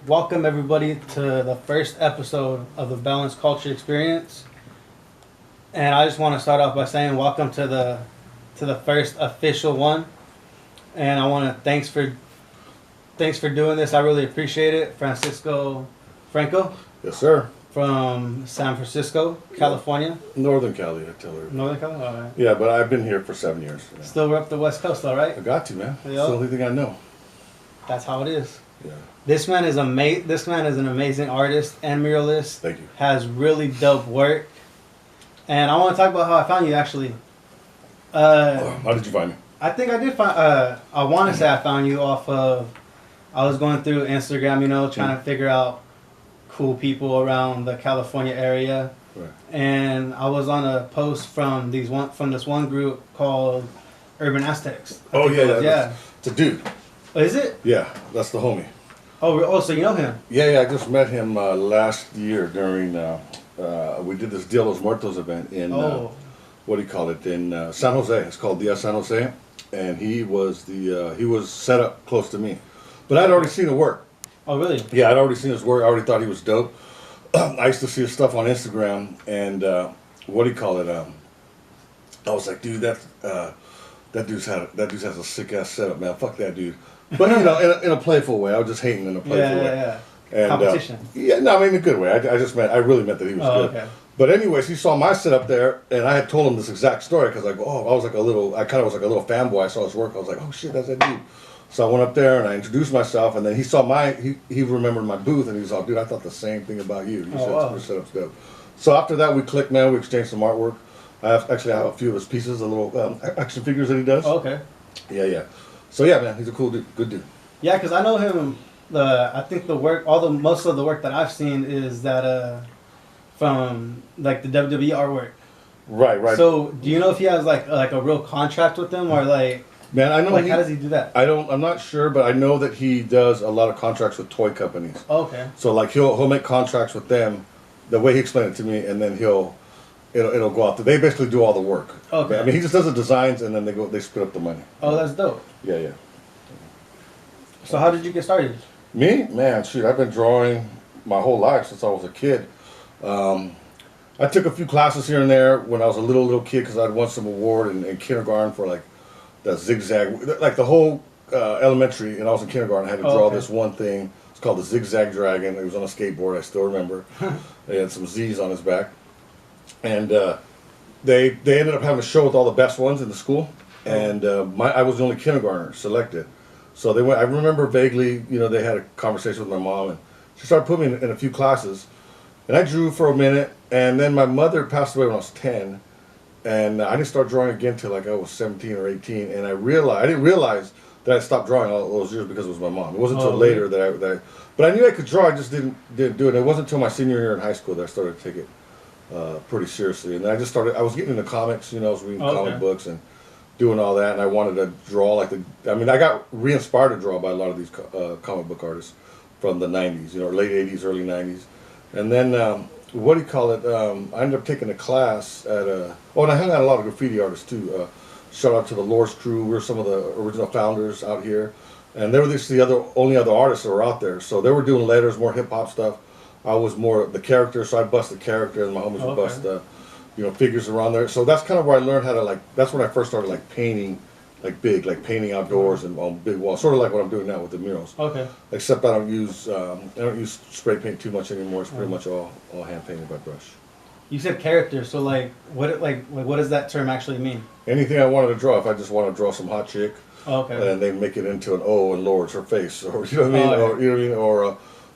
welcome everybody to the first episode of the Balanced Culture Experience. And I just want to start off by saying welcome to the first official one. And I want to thanks for doing this. I really appreciate it, Franco. Yes, sir. From San Francisco, California. Northern Cali, I tell her. Northern Cali, all right. Yeah, but I've been here for 7 years. Yeah. Still rep the West Coast, all right? I got to, man. Yep. It's the only thing I know. That's how it is. Yeah. This man is an amazing artist and muralist. Thank you. Has really dope work. And I want to talk about how I found you, actually. How did you find me? I think I did find... I want to say I found you off of... I was going through Instagram, trying to figure out cool people around the California area. Right. And I was on a post from this one group called Urban Aztecs. Oh, yeah. Yeah. It's a dude. Oh, is it? Yeah, that's the homie. Oh, so you know him? Yeah, I just met him last year during... we did this Dia los Muertos event in... in San Jose. It's called Dia San Jose. And he was set up close to me. But I'd already seen the work. Oh, really? Yeah, I'd already seen his work. I already thought he was dope. I used to see his stuff on Instagram, and I was like, dude, that dude has a sick ass setup, man. Fuck that dude. But in a playful way. I was just hating in a playful way. Yeah. And, competition. In a good way. I really meant that he was good. Okay. But anyways, he saw my setup there, and I had told him this exact story because I was like a little fanboy. I saw his work. I was like, oh shit, that's that dude. So I went up there and I introduced myself, and then he saw he remembered my booth, and he was like, dude, I thought the same thing about you. Your setup's dope. So after that, we clicked, man. We exchanged some artwork. I have a few of his pieces, the little action figures that he does. Oh, okay. Yeah. So yeah, man, he's a cool dude, good dude. Yeah, because I know him. I think most of the work that I've seen is that from like the WWE artwork. Right. So do you know if he has like a real contract with them or like? Man, I know. Like, how does he do that? I'm not sure, but I know that he does a lot of contracts with toy companies. Oh, okay. So like he'll make contracts with them, the way he explained it to me, and then it'll go out. They basically do all the work. Okay. I mean, he just does the designs, and then they split up the money. Oh, that's dope. Yeah. So how did you get started? Me, man, shoot, I've been drawing my whole life since I was a kid. I took a few classes here and there when I was a little kid because I'd won some award in kindergarten for like the zigzag, like the whole elementary, and I was in kindergarten. I had to draw this one thing. It's called the Zigzag Dragon. It was on a skateboard. I still remember. They had some Z's on his back, and they ended up having a show with all the best ones in the school, and I was the only kindergartner selected. So they went. I remember vaguely. They had a conversation with my mom, and she started putting me in a few classes, and I drew for a minute, and then my mother passed away when I was 10. And I didn't start drawing again till like I was 17 or 18, and I didn't realize that I stopped drawing all those years because it was my mom. It wasn't until later but I knew I could draw. I just didn't do it. And it wasn't until my senior year in high school that I started to take it pretty seriously. And then I was getting into comics. I was reading comic books and doing all that, and I wanted to draw I got re-inspired to draw by a lot of these comic book artists from the 90s, late 80s, early 90s, and then. I ended up taking a class at and I hung out a lot of graffiti artists too. Shout out to the Lores crew. We're some of the original founders out here, and they were the only other artists that were out there. So they were doing letters, more hip hop stuff. I was more the character, so I bust the character, and my homies would bust the, figures around there. So that's kind of where I learned how to that's when I first started painting, painting outdoors and on big walls, sort of like what I'm doing now with the murals. Okay. Except I don't use spray paint too much anymore. It's pretty much all hand painted by brush. You said character, so what does that term actually mean? Anything I wanted to draw. If I just want to draw some hot chick, and they make it into an O and lowers her face, or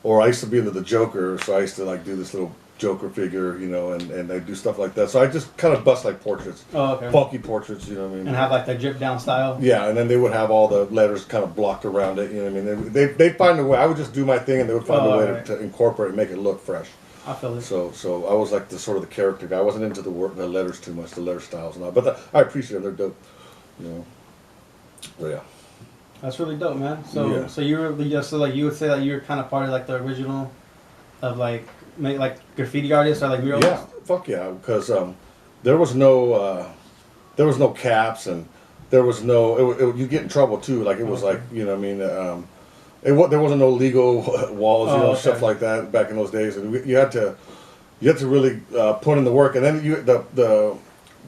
or I used to be into the Joker, so I used to do this little Joker figure, and they do stuff like that. So I just kind of bust portraits, funky portraits, And have the drip down style. Yeah, and then they would have all the letters kind of blocked around it. They'd find a way. I would just do my thing, and they would find a way to incorporate and make it look fresh. I feel it. So I was like the sort of the character guy. I wasn't into the letters too much, the letter styles and all. But I appreciate them. They're dope. So yeah. That's really dope, man. So you were you would say that you were kind of part of the original of graffiti artists or muralists? Yeah, fuck yeah, because there was no caps, and there was no you get in trouble too. It was there wasn't no legal walls, Okay. stuff like that back in those days, and you had to really put in the work, and then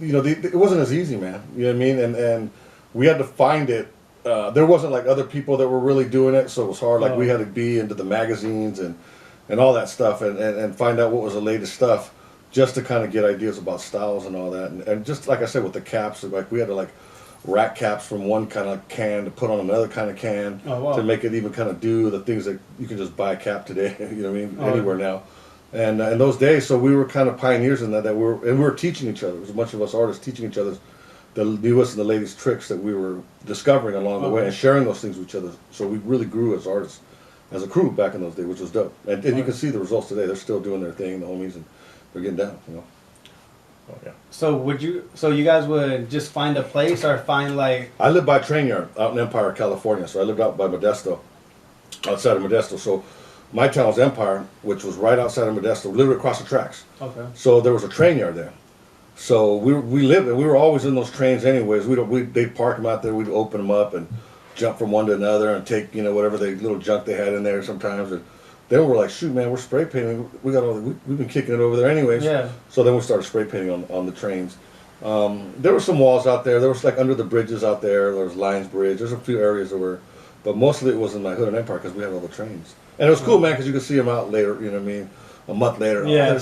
it wasn't as easy, man. You know what I mean? And we had to find it. There wasn't like other people that were really doing it, so it was hard. Like we had to be into the magazines and all that stuff, and find out what was the latest stuff, just to kind of get ideas about styles and all that. And just like I said with the caps, like we had to like rack caps from one kind of can to put on another kind of can to make it even kind of do the things that you can just buy a cap today. You know what I mean? Anywhere now. And in those days, so we were kind of pioneers in that. We were teaching each other. There was a bunch of us artists teaching each other the newest and the latest tricks that we were discovering along the way and sharing those things with each other. So we really grew as artists, as a crew back in those days, which was dope. And you can see the results today. They're still doing their thing, the homies, and they're getting down. Oh yeah. So you guys would just find a place or find like? I lived by a train yard out in Empire, California. So I lived out by Modesto, outside of Modesto. So my town was Empire, which was right outside of Modesto, literally across the tracks. Okay. So there was a train yard there. So we lived, and we were always in those trains anyways. They'd park them out there. We'd open them up and jump from one to another and take whatever little junk they had in there sometimes. And then we're like, shoot, man, we're spray painting. We've been kicking it over there anyways. Yeah. So then we started spray painting on the trains. There were some walls out there. There was like under the bridges out there. There was Lions Bridge. There's a few areas that were, but mostly it was in my hood and Empire because we had all the trains. And it was cool, man, because you could see them out later. You know what I mean? A month later. Yeah.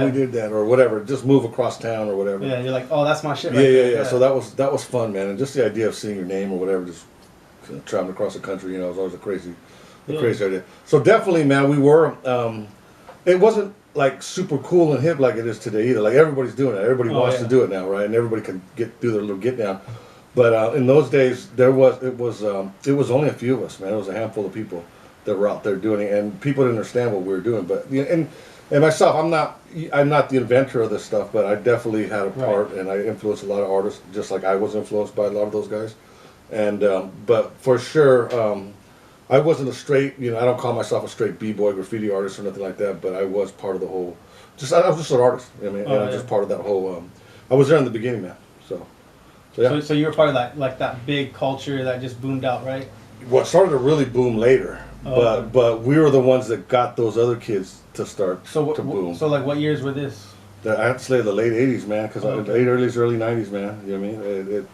We did that, or whatever. Just move across town or whatever. Yeah. You're like, oh, that's my shit. Yeah, Right yeah, there. yeah. So that was fun, man. And just the idea of seeing your name or whatever, just traveling across the country, was always a crazy idea. So definitely, man, we were. It wasn't like super cool and hip like it is today either. Like everybody's doing it. Everybody wants to do it now, right? And everybody can do their little get down. But in those days, it was only a few of us, man. It was a handful of people that were out there doing it, and people didn't understand what we were doing. But and myself, I'm not the inventor of this stuff, but I definitely had a part, and I influenced a lot of artists, just like I was influenced by a lot of those guys. And but for sure, I wasn't a straight, I don't call myself a straight b-boy graffiti artist or nothing like that, but I was part of the whole. I was just an artist. I mean, and I was just part of that whole. I was there in the beginning, man. So yeah. So you were part of that big culture that just boomed out, right? Well, it started to really boom later. But we were the ones that got those other kids to start to boom. So like what years were this? I have to say the late 80s, man, because late early 90s, man. You know what I mean?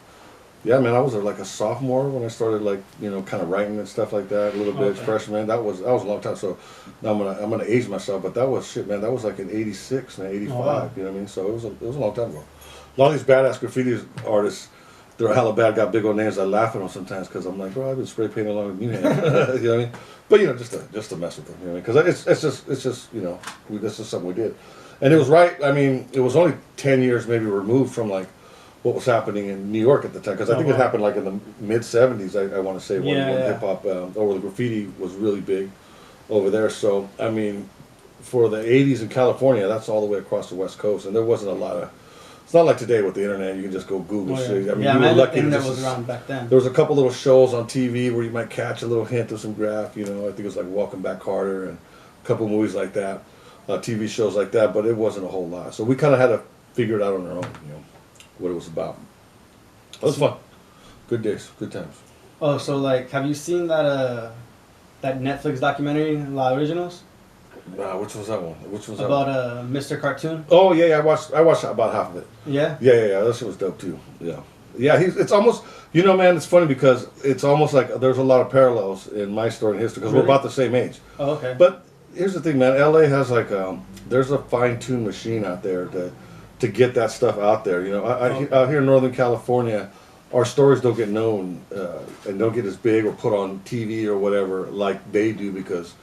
Yeah, man, I was like a sophomore when I started kind of writing and stuff like that a little bit. Freshman, that was a long time. So now I'm gonna age myself, but that was shit, man. That was like in '86, man, '85. Wow. You know what I mean? So it was a long time ago. A lot of these badass graffiti artists, they're hella bad, got big old names. I laugh at them sometimes because I'm like, bro, I've been spray painting longer than you have. You know what I mean? But just to mess with them. You know what I mean? Because it's just this is something we did, and it was right. I mean, it was only 10 years maybe removed from like what was happening in New York at the time. Because I think it happened like in the mid '70s. I want to say when hip hop over the graffiti was really big over there. So I mean, for the '80s in California, that's all the way across the West Coast, and there wasn't a lot of. It's not like today with the internet. You can just go Google shit. I mean, you were lucky. That was around back then. There was a couple little shows on TV where you might catch a little hint of some graph. I think it was like Welcome Back Carter and a couple movies like that, TV shows like that. But it wasn't a whole lot. So we kind of had to figure it out on our own. What it was about. It was fun. Good days. Good times. Oh, so like, have you seen that Netflix documentary, La Originals? Which was that one? Which was about that one? Mr. Cartoon? Oh yeah, I watched about half of it. Yeah. Yeah. That shit was dope too. Yeah. It's almost man. It's funny because it's almost like there's a lot of parallels in my story and history because we're about the same age. Oh, okay. But here's the thing, man. LA has like there's a fine-tuned machine out there to get that stuff out there. Out here in Northern California, our stories don't get known and don't get as big or put on TV or whatever like they do because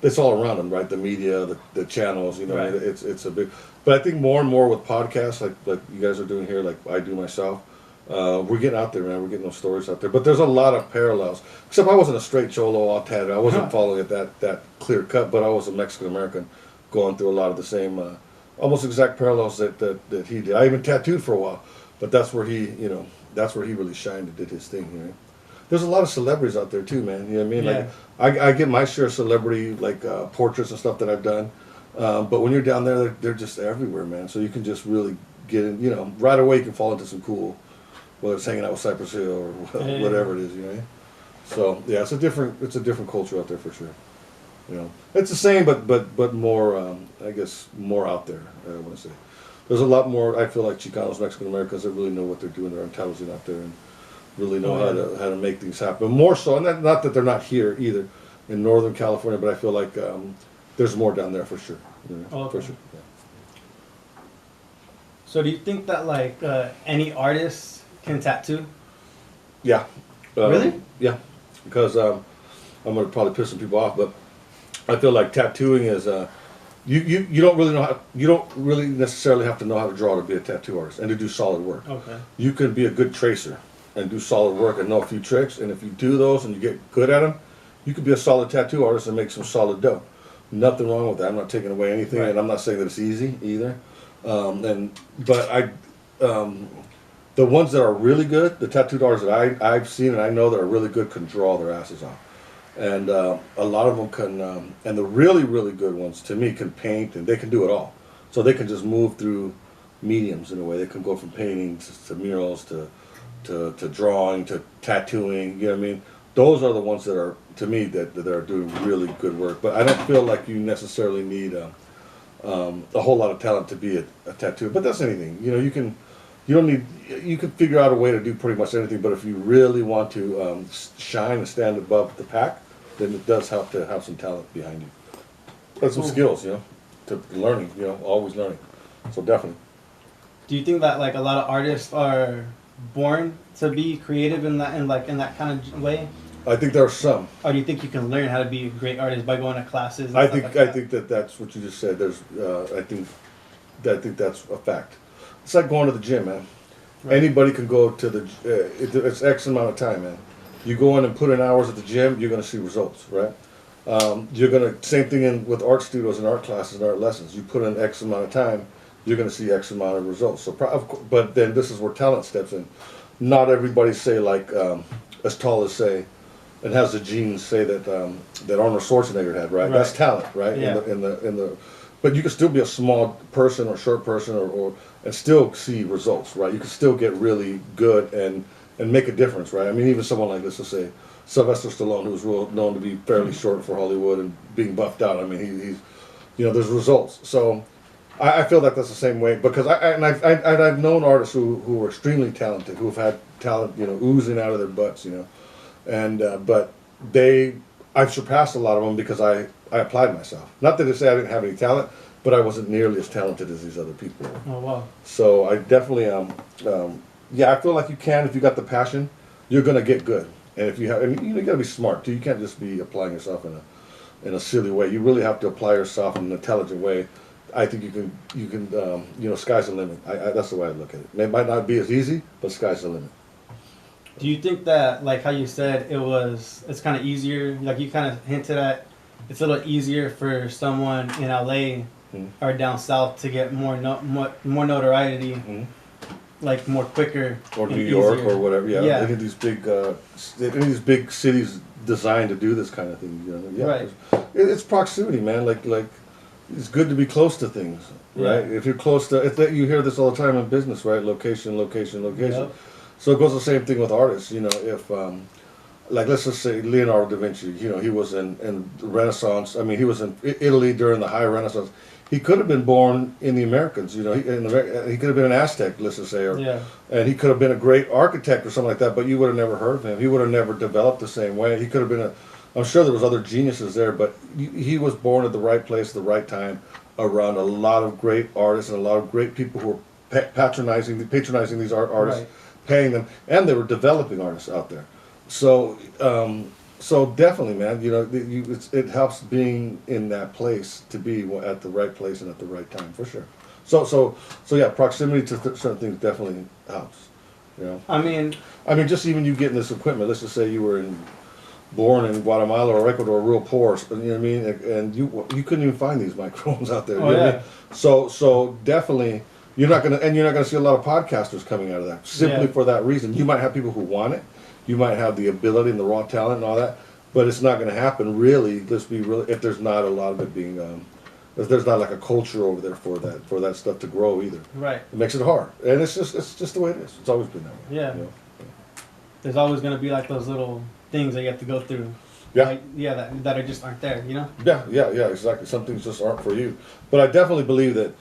it's all around them, right? The media, the channels, Right. It's a big. But I think more and more with podcasts, like you guys are doing here, like I do myself, we're getting out there, man. We're getting those stories out there. But there's a lot of parallels. Except I wasn't a straight cholo, all tatted. I wasn't following it that clear cut. But I was a Mexican American, going through a lot of the same, almost exact parallels that he did. I even tattooed for a while, but that's where he really shined and did his thing. There's a lot of celebrities out there too, man. You know what I mean? Yeah. Like I get my share of celebrity portraits and stuff that I've done, but when you're down there, they're just everywhere, man. So you can just really get in. Right away you can fall into some cool, whether it's hanging out with Cypress Hill or whatever it is. So yeah, it's a different culture out there for sure. You know, it's the same, but more, I guess, more out there. I want to say there's a lot more. I feel like Chicanos, Mexican Americans, that really know what they're doing. They're intelligent out there and really know how to make things happen. More so, and not that they're not here either in Northern California, but I feel like there's more down there for sure. You know, for sure. Yeah. So do you think that like any artist can tattoo? Yeah. Really? Yeah. Because I'm gonna probably piss some people off, but I feel like tattooing is you don't really know how, you don't really necessarily have to know how to draw to be a tattoo artist and to do solid work. Okay. You can be a good tracer and do solid work and know a few tricks, and if you do those and you get good at them, you could be a solid tattoo artist and make some solid dough. Nothing wrong with that. I'm not taking away anything, and I'm not saying that it's easy either. But the ones that are really good, the tattooed artists that I've seen and I know that are really good can draw their asses off. And a lot of them can, and the really, really good ones, to me, can paint, and they can do it all. So they can just move through mediums in a way. They can go from painting to murals to drawing to tattooing, you know what I mean? Those are the ones that are, to me, that are doing really good work. But I don't feel like you necessarily need a whole lot of talent to be a tattoo. But that's anything. You know, you can figure out a way to do pretty much anything. But if you really want to shine and stand above the pack, then it does help to have some talent behind you. That's some skills, you know, to learning, you know, always learning. So definitely. Do you think that like a lot of artists are born to be creative in that kind of way? I think there are some. Or do you think you can learn how to be a great artist by going to classes? And I stuff think like that? I think that's what you just said. There's I think that's a fact. It's like going to the gym, man. Right. Anybody can go to the. It's X amount of time, man. You go in and put in hours at the gym, you're gonna see results, right? You're gonna same thing with art studios and art classes and art lessons. You put in X amount of time, you're gonna see X amount of results. So, but then this is where talent steps in. Not everybody say like as tall as say, and has the genes say that Arnold Schwarzenegger had, right? That's talent, right? Yeah. In the but you can still be a small person or short person or and still see results, right? You can still get really good and make a difference, right? I mean, even someone like, let's just say, Sylvester Stallone, who's real known to be fairly short for Hollywood and being buffed out. I mean, he's, you know, there's results. So I feel like that's the same way because I've known artists who are extremely talented, who've had talent, you know, oozing out of their butts, you know, and but I've surpassed a lot of them because I applied myself. Not that to say I didn't have any talent, but I wasn't nearly as talented as these other people. Oh wow! So I definitely yeah, I feel like you can if you got the passion, you're gonna get good. And if you have, and you gotta be smart too. You can't just be applying yourself in a silly way. You really have to apply yourself in an intelligent way. I think you can you know, sky's the limit. That's the way I look at it. It might not be as easy, but sky's the limit. Do you think that, like how you said, it's kind of easier, like you kind of hinted at, it's a little easier for someone in LA or down south to get more notoriety, like more quicker, or New York easier. or whatever? Yeah, Yeah. any of these big cities designed to do this kind of thing. You know? Yeah, Right. It's proximity, man. Like it's good to be close to things, right? Yeah. If you're close to, you hear this all the time in business, right? Location. Yep. So it goes the same thing with artists. You know, if like let's just say Leonardo da Vinci, you know, he was in the Renaissance. I mean, he was in Italy during the high Renaissance. He could have been born in the Americans, you know. He could have been an Aztec, let's just say, and he could have been a great architect or something like that. But you would have never heard of him. He would have never developed the same way. He could have been I'm sure there was other geniuses there, but he was born at the right place, at the right time, around a lot of great artists and a lot of great people who were patronizing these artists, Right. paying them, and they were developing artists out there. So. So definitely, man, you know, it helps being in that place to be at the right place and at the right time, for sure. So yeah, proximity to certain things definitely helps. You know, I mean, just even you getting this equipment. Let's just say you were born in Guatemala or Ecuador, real poor, you know what I mean, and you couldn't even find these microphones out there. You know what I mean? So definitely. You're not gonna see a lot of podcasters coming out of that simply for that reason. You might have people who want it. You might have the ability and the raw talent and all that, but it's not going to happen really. Let's be real. If there's not a lot of it being, if there's not like a culture over there for that stuff to grow either. right. It makes it hard, and it's just the way it is. It's always been that way. Yeah. You know? there's always going to be like those little things that you have to go through. Yeah. Like, yeah, that are just aren't there, you know? Yeah, exactly. Some things just aren't for you. But I definitely believe that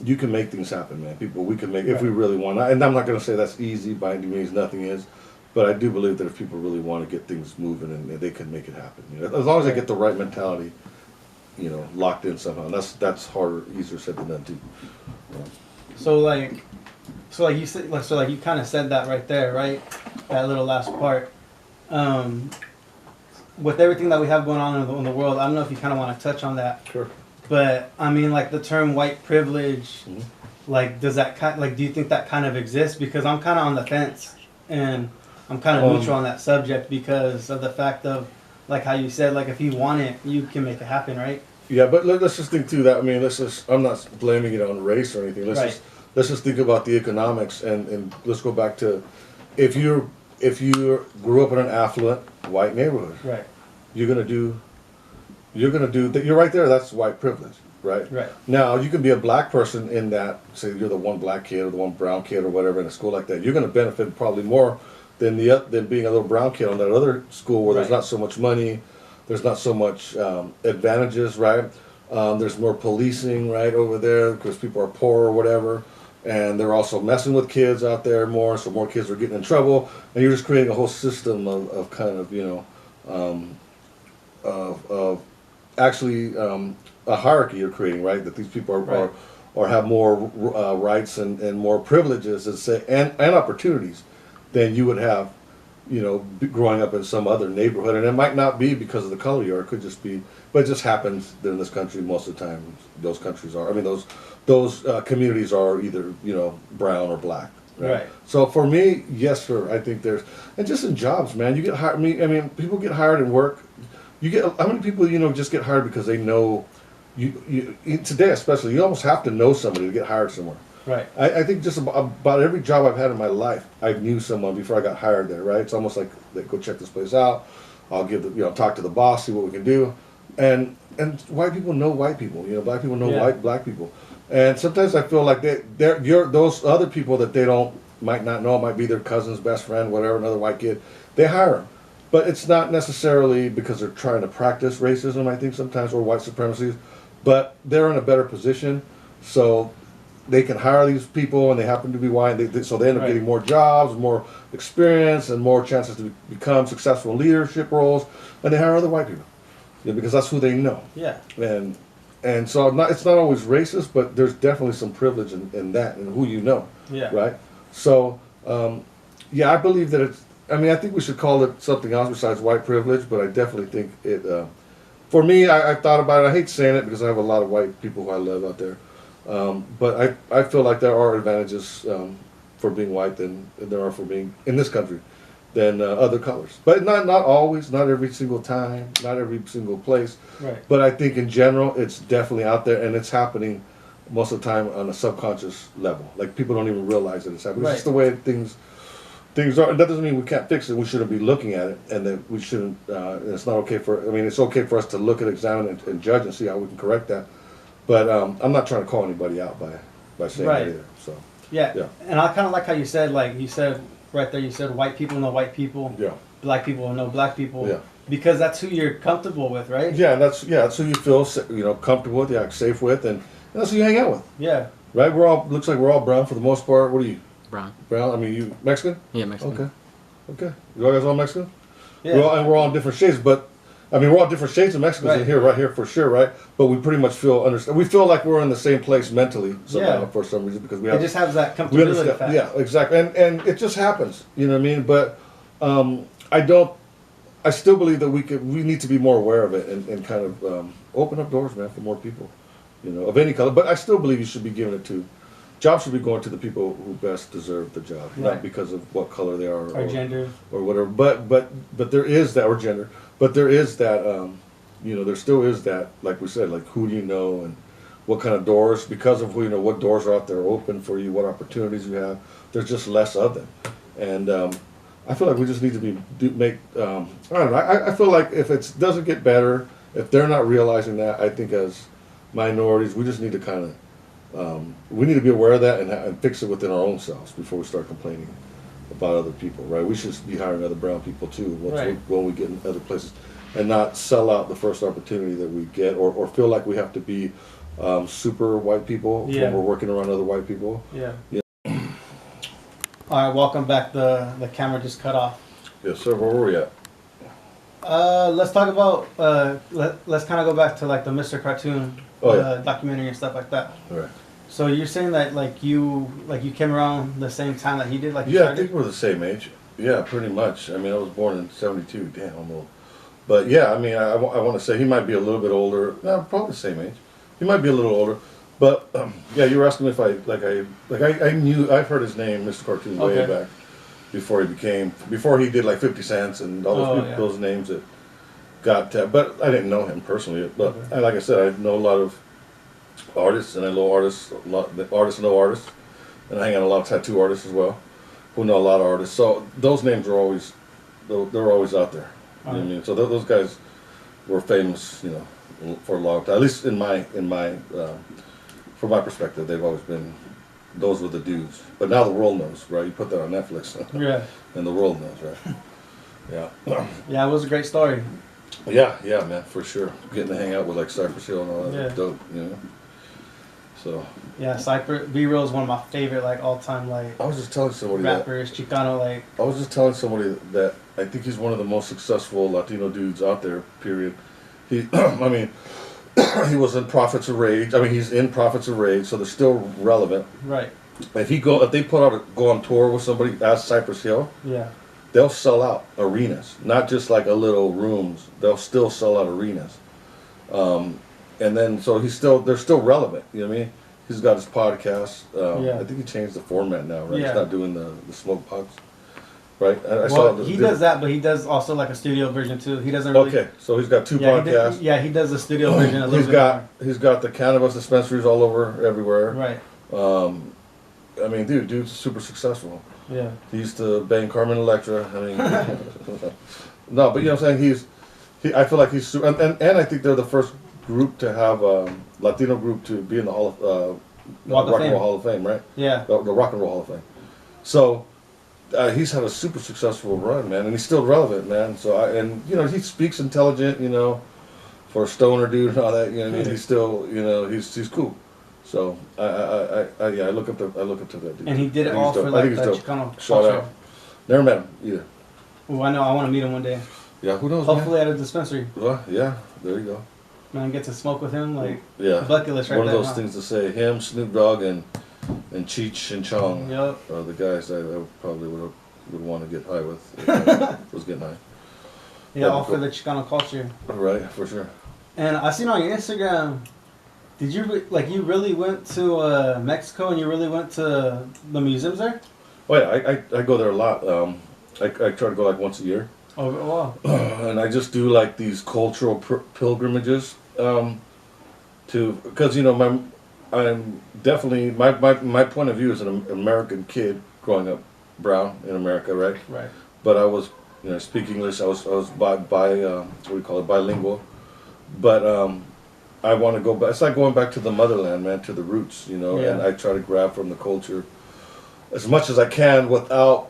you can make things happen, man. We can make, if we really want. And I'm not going to say that's easy by any means, nothing is. But I do believe that if people really want to get things moving, and they can make it happen. You know, as long as they get the right mentality, you know, locked in somehow. And that's harder, easier said than done too. Yeah. So you said, you kind of said that right there, right? That little last part. With everything that we have going on in the world, I don't know if you kind of want to touch on that. Sure. But I mean, like the term white privilege, like do you think that kind of exists? Because I'm kind of on the fence, and I'm kind of neutral on that subject because of the fact of, like how you said, like if you want it, you can make it happen, right? Yeah, but let's just think through that. I mean, I'm not blaming it on race or anything. Let's just think about the economics, and let's go back to if you grew up in an affluent white neighborhood, right? You're gonna do that. You're right there. That's white privilege, right? Right. Now you can be a black person in that. Say you're the one black kid or the one brown kid or whatever in a school like that. You're gonna benefit probably more than being a little brown kid on that other school where there's not so much money, there's not so much advantages, right? There's more policing, right, over there because people are poor or whatever. And they're also messing with kids out there more, so more kids are getting in trouble, and you're just creating a whole system of kind of, you know, of actually a hierarchy you're creating, right? That these people are have more rights and more privileges and opportunities than you would have, you know, growing up in some other neighborhood. And it might not be because of the color you are; it could just be, but it just happens that in this country most of the time those countries are. I mean, those communities are either, you know, brown or black. Right. So for me, yes, sir. I think and just in jobs, man, you get hired. I mean, people get hired in work. You get how many people, you know, just get hired because they know you today especially. You almost have to know somebody to get hired somewhere. Right. I think just about every job I've had in my life, I knew someone before I got hired there. Right. It's almost like they go check this place out. I'll talk to the boss, see what we can do, and white people know white people. You know, black people know black people. And sometimes I feel like those other people that they might not know, might be their cousin's best friend, whatever, another white kid, they hire them. But it's not necessarily because they're trying to practice racism, I think sometimes, or white supremacy, but they're in a better position, so they can hire these people, and they happen to be white, so they end up getting more jobs, more experience, and more chances to become successful in leadership roles, and they hire other white people, because that's who they know. Yeah. And so it's not always racist, but there's definitely some privilege in that and who you know. Yeah. Right? So, I believe that I think we should call it something else besides white privilege, but I definitely think it, for me, I thought about it. I hate saying it because I have a lot of white people who I love out there. But I feel like there are advantages for being white than there are for being in this country than other colors. But not always, not every single time, not every single place. Right. But I think in general, it's definitely out there, and it's happening most of the time on a subconscious level. Like people don't even realize that it's happening. It's just the way things are. That doesn't mean we can't fix it. We shouldn't be looking at it, and that we shouldn't. It's not okay it's okay for us to look at, examine, and judge and see how we can correct that. But I'm not trying to call anybody out by saying that either. So yeah. And I kind of like how you said, right there, you said white people know white people. Yeah. Black people know black people. Yeah. Because that's who you're comfortable with, right? Yeah, that's who you feel comfortable with, safe with, and that's who you hang out with. Yeah. Right. Looks like we're all brown for the most part. What are you? Brown. Brown. I mean, you Mexican? Yeah, Mexican. Okay. You guys all Mexican? Yeah. We're all in different shades, but I mean, we're all different shades of Mexicans in here, right here for sure, right? But we pretty much we feel like we're in the same place mentally somehow for some reason because it just has that comfortability factor. Yeah, exactly, and it just happens. You know what I mean? But I still believe that we need to be more aware of it and kind of open up doors, man, for more people, of any color. But I still believe you should be giving it to. Jobs should be going to the people who best deserve the job, not because of what color they are or gender or whatever. But there is that, or gender. But there is that, there still is that, like we said, like who do you know and what kind of doors, because of what doors are out there open for you, what opportunities you have. There's just less of them, and I feel like we just need to I don't know. I feel like if it doesn't get better, if they're not realizing that, I think as minorities, we just need to kind of we need to be aware of that and fix it within our own selves before we start complaining about other people, right? We should be hiring other brown people too Right. when we get in other places, and not sell out the first opportunity that we get, or feel like we have to be super white people Yeah. when we're working around other white people. Yeah. Yeah. All right, welcome back. The camera just cut off. Yes, sir. Where were we at? Let's talk about. Let's kind of go back to like the Mr. Cartoon Oh, yeah. documentary and stuff like that. All right. So you're saying that like you came around the same time that he did, like you Yeah, I started? think we're the same age. Yeah, pretty much. I mean, I was born in '72. Damn, I'm old. But yeah, I mean, I want to say he might be a little bit older. No, probably the same age. He might be a little older. But yeah, you were asking me if I knew, I've heard his name, Mr. Cartoon, way Okay. back before he did like 50 Cents and all those Oh, people, yeah. those names that got. But I didn't know him personally. But Okay. like I said, I know a lot of artists, and I know artists, artists know artists, and I hang out a lot of tattoo artists as well, who know a lot of artists. So those names are always, they're always out there. You know what I mean? So those guys were famous, you know, for a long time. At least in my, from my perspective, they've always been. Those were the dudes. But now the world knows, right? You put that on Netflix, Yeah. and the world knows, right? Yeah. Yeah, it was a great story. Yeah, man, for sure. Getting to hang out with like Cypress Hill and all that, Yeah. dope, you know. So Yeah, Cypher B-Real is one of my favorite like all time like I was just telling somebody that. rappers. Chicano like I was just telling somebody that I think he's one of the most successful Latino dudes out there. Period. He, I mean, he was in Prophets of Rage. I mean, he's in Prophets of Rage, so they're still relevant. right. If they go on tour with somebody as Cypress Hill, Yeah. they'll sell out arenas, not just like a little rooms. They'll still sell out arenas. And then so they're still relevant. You know what I mean? He's got his podcast. Yeah. I think he changed the format now, right? Yeah. He's not doing the smoke pods, right? I Well, the he video. does that, but he does also like a studio version too. He doesn't really. Okay, so he's got two Yeah, podcasts. he does the studio version a little He's bit got the cannabis dispensaries all over everywhere. more. Right. I mean, dude's super successful. Yeah. He used to bang Carmen Electra. I mean, no, but you know what I'm saying. I feel like he's super, and I think they're the first group to have Latino group to be in the Walk of Rock and Fame. Roll Hall of Fame, right? Yeah. The Rock and Roll Hall of Fame. So he's had a super successful run, man, and he's still relevant, man. So and you know he speaks intelligent, you know, for a stoner dude and all that. You know what I mean? He's still, you know, he's cool. So I look up to that dude. And he did I it think all he's dope. for I like think the he's dope. Chicano Shout culture. out. Never met him either. Well, I know. I want to meet him one day. Yeah, who knows? Hopefully Man? at a dispensary. Well, yeah, there you go. Man, get to smoke with him. Like Yeah, bucket list right one of there, those huh? things to say. Him, Snoop Dogg, and Cheech and Chong Yep. are the guys I probably would want to get high with if I was getting high. Yeah, That'd all be for cool. the Chicano culture. Right, for sure. And I seen on your Instagram, did you you really went to Mexico and you really went to the museums there? Oh yeah, I go there a lot. I try to go like once a year. Oh wow. And I just do like these cultural pilgrimages because you know I'm definitely my point of view as an American kid growing up brown in America, right? Right. But I was speak English. I was what do you call it, bilingual. But I want to go back. It's like going back to the motherland, man, to the roots, you know. Yeah. And I try to grab from the culture as much as I can without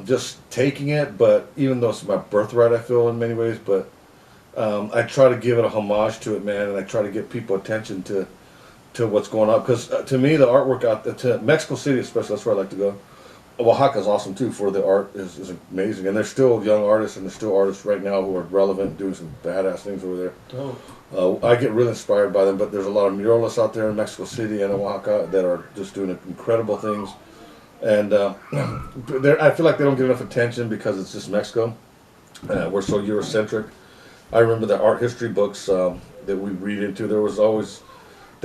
just taking it. But even though it's my birthright, I feel in many ways. But I try to give it a homage to it, man, and I try to get people attention to what's going on. Because to me, the artwork out there, to Mexico City especially, that's where I like to go. Oaxaca's awesome too for the art is amazing, and there's still young artists and there's still artists right now who are relevant, doing some badass things over there. Dope. I get really inspired by them, but there's a lot of muralists out there in Mexico City and in Oaxaca that are just doing incredible things, and I feel like they don't get enough attention because it's just Mexico. We're so Eurocentric. I remember the art history books that we read into. They'd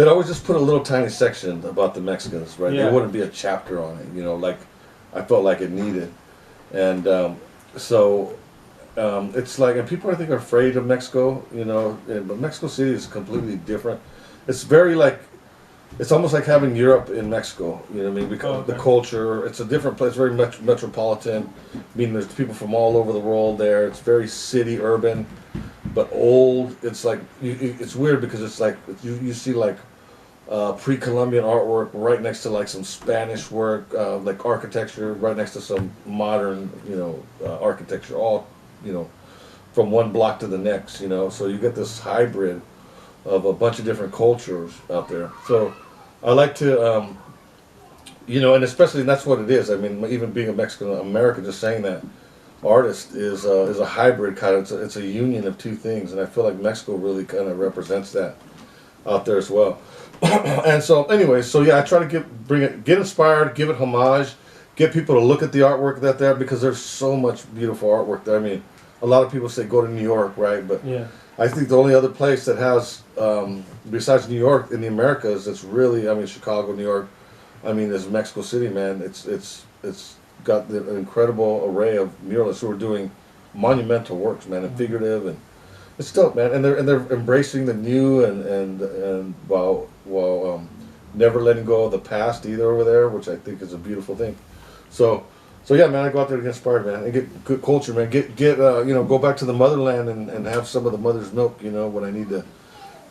always just put a little tiny section about the Mexicans, right? Yeah. There wouldn't be a chapter on it, you know, like I felt like it needed. And it's like, and people I think are afraid of Mexico, you know, but Mexico City is completely different. It's very like, it's almost like having Europe in Mexico, you know what I mean? Because the culture, it's a different place, very metropolitan. I mean, there's people from all over the world there. It's very city, urban, but old. It's like, it's weird because it's like, you see like pre-Columbian artwork right next to like some Spanish work, like architecture, right next to some modern, architecture, all, you know, from one block to the next, So you get this hybrid of a bunch of different cultures out there. So I like to, and especially that's what it is. I mean, even being a Mexican American, just saying that artist is a hybrid kind of. It's a union of two things, and I feel like Mexico really kind of represents that out there as well. And so, anyway, so yeah, I try to get inspired, give it homage, get people to look at the artwork that there because there's so much beautiful artwork there. I mean, a lot of people say go to New York, right? But Yeah. I think the only other place that has, besides New York in the Americas, that's really, I mean, Chicago, New York, I mean, is Mexico City, man. It's got an incredible array of muralists who are doing monumental works, man, and figurative, and it's dope, man. And they're embracing the new and while never letting go of the past either over there, which I think is a beautiful thing. So yeah, man, I go out there to get inspired, man, and get good culture, man. Go back to the motherland and have some of the mother's milk, when I need to.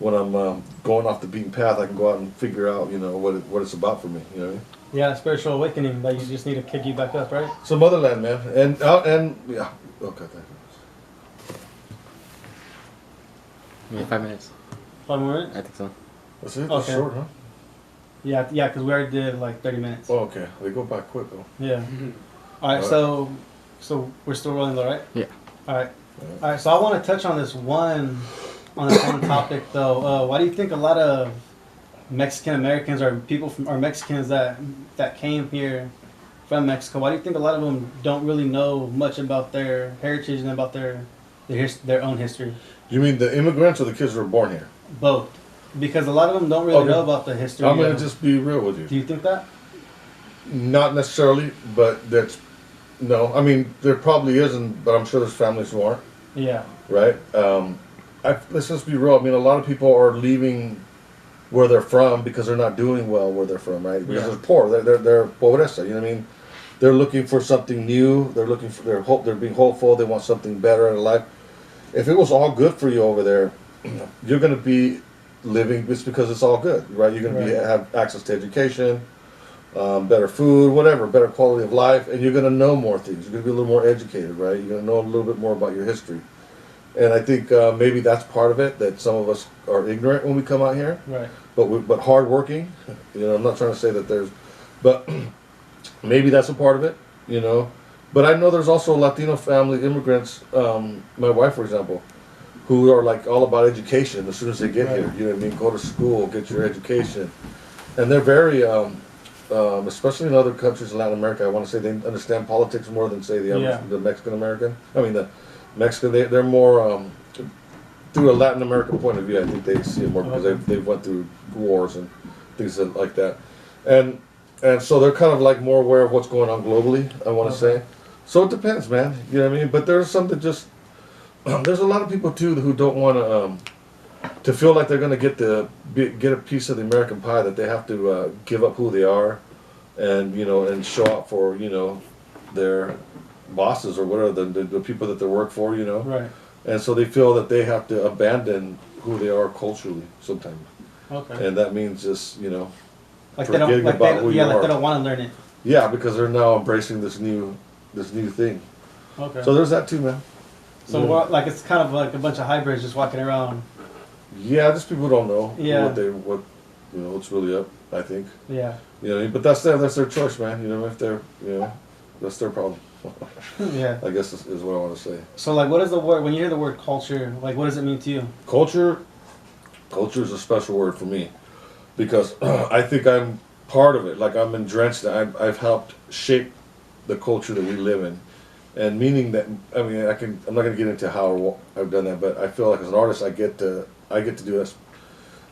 When I'm going off the beaten path, I can go out and figure out, what it's about for me. You know what I mean? Yeah, spiritual awakening that you just need to kick you back up, right? So motherland, man, and yeah, okay, thank you. Yeah, 5 minutes. 5 more minutes? I think so. That's it. Okay. That's short, huh? Yeah, because we already did like 30 minutes. Oh, okay. They go by quick though. Yeah. All right, so we're still rolling though, right? Yeah. All right. All right, so I want to touch on this one topic though. Why do you think a lot of Mexican Americans or people or Mexicans that came here from Mexico, why do you think a lot of them don't really know much about their heritage and about their own history? You mean the immigrants or the kids who were born here? Both. Because a lot of them don't really Okay. know about the history. I'm gonna just be real with you. Do you think that? Not necessarily, but no. I mean, there probably isn't, but I'm sure there's families who aren't. Yeah. Right? Let's just be real. I mean, a lot of people are leaving where they're from because they're not doing well where they're from, right? Because Yeah. they're poor. They're pobreza. You know what I mean? They're looking for something new. They're looking for their hope. They're being hopeful. They want something better in life. If it was all good for you over there, you're going to be living just because it's all good, right? You're going to have access to education, better food, whatever, better quality of life, and you're going to know more things. You're going to be a little more educated, right? You're going to know a little bit more about your history. And I think maybe that's part of it, that some of us are ignorant when we come out here. Right. But hardworking. I'm not trying to say that but maybe that's a part of it. But I know there's also Latino family immigrants. My wife, for example, who are like all about education as soon as they get here. You know what I mean? Go to school, get your education, and they're very, especially in other countries in Latin America. I want to say they understand politics more than say the Mexican American. I mean the Mexican. They're more through a Latin American point of view. I think they see it more because they've went through wars and things like that, and so they're kind of like more aware of what's going on globally. I want to say. So it depends, man. You know what I mean? But there's some that just there's a lot of people too who don't want to feel like they're going to get a piece of the American pie, that they have to give up who they are, and and show up for their bosses or whatever the people that they work for, Right. And so they feel that they have to abandon who they are culturally sometimes, Okay. and that means just Like they don't, forgetting about who you like are. they don't want to learn it. Yeah, because they're now embracing this new thing. Okay. So there's that too, man. So like it's kind of like a bunch of hybrids just walking around. Yeah, just people don't know Yeah. what's really up. I think Yeah. but that's their choice, man. If they're that's their problem. Yeah. I guess is what I want to say. So like, what is the word when you hear the word culture? Like, what does it mean to you? Culture is a special word for me because I think I'm part of it. Like I'm entrenched. I've helped shape the culture that we live in. And meaning that, I mean, I'm not going to get into how I've done that, but I feel like as an artist, I get to do this.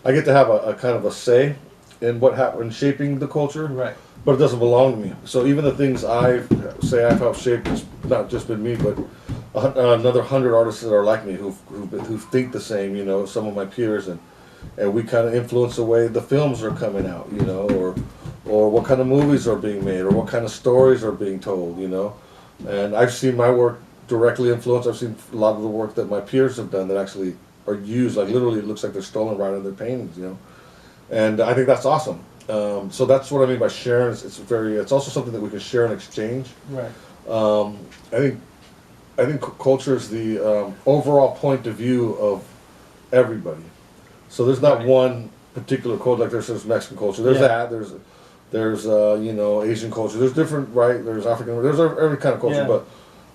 I get to have a kind of a say in what happened in shaping the culture, Right. but it doesn't belong to me. So even the things I've helped shape, it's not just been me, but another 100 artists that are like me who think the same. Some of my peers, and we kind of influence the way the films are coming out, or what kind of movies are being made, or what kind of stories are being told, And I've seen my work directly influenced. I've seen a lot of the work that my peers have done that actually are used. Like literally, it looks like they're stolen right out of their paintings, And I think that's awesome. So that's what I mean by sharing. It's also something that we can share and exchange. Right. Um, I think culture is the overall point of view of everybody. So there's not Right. one particular culture. Like there's Mexican culture. There's Yeah. that. There's Asian culture. There's different, right? There's African. There's every kind of culture. Yeah. But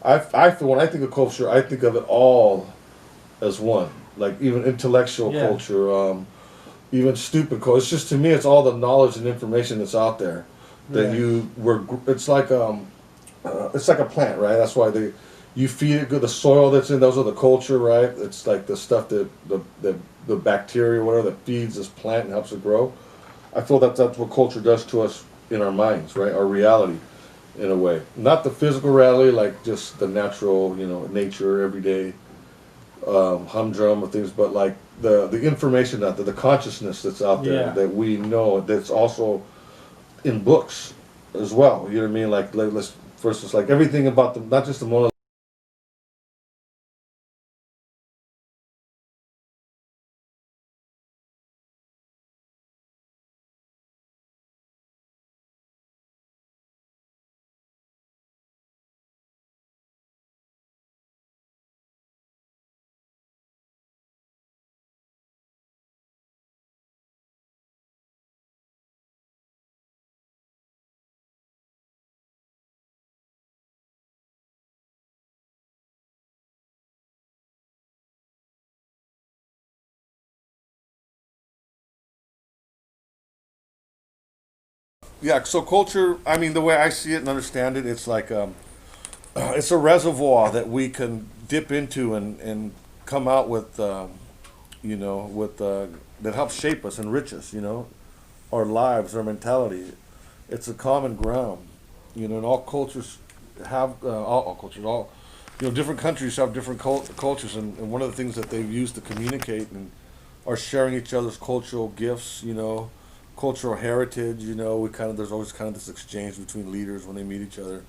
I feel when I think of culture, I think of it all as one. Like even intellectual Yeah. culture, even stupid culture. It's just to me, it's all the knowledge and information that's out there that Right. It's like a plant, right? That's why you feed it good. The soil that's in those are the culture, right? It's like the stuff that the bacteria, whatever, that feeds this plant and helps it grow. I feel that's what culture does to us in our minds, right? Our reality, in a way. Not the physical reality, like just the natural, nature, everyday humdrum of things, but like the information out there, the consciousness that's out there Yeah. that we know, that's also in books as well. You know what I mean? Like let's for instance, like everything about them, not just the Mona. Yeah, so culture, I mean, the way I see it and understand it, it's like it's a reservoir that we can dip into and come out with, that helps shape us, enrich us, our lives, our mentality. It's a common ground, and all cultures have, all cultures, different countries have different cultures, and one of the things that they've used to communicate and are sharing each other's cultural gifts, cultural heritage. There's always kind of this exchange between leaders when they meet each other,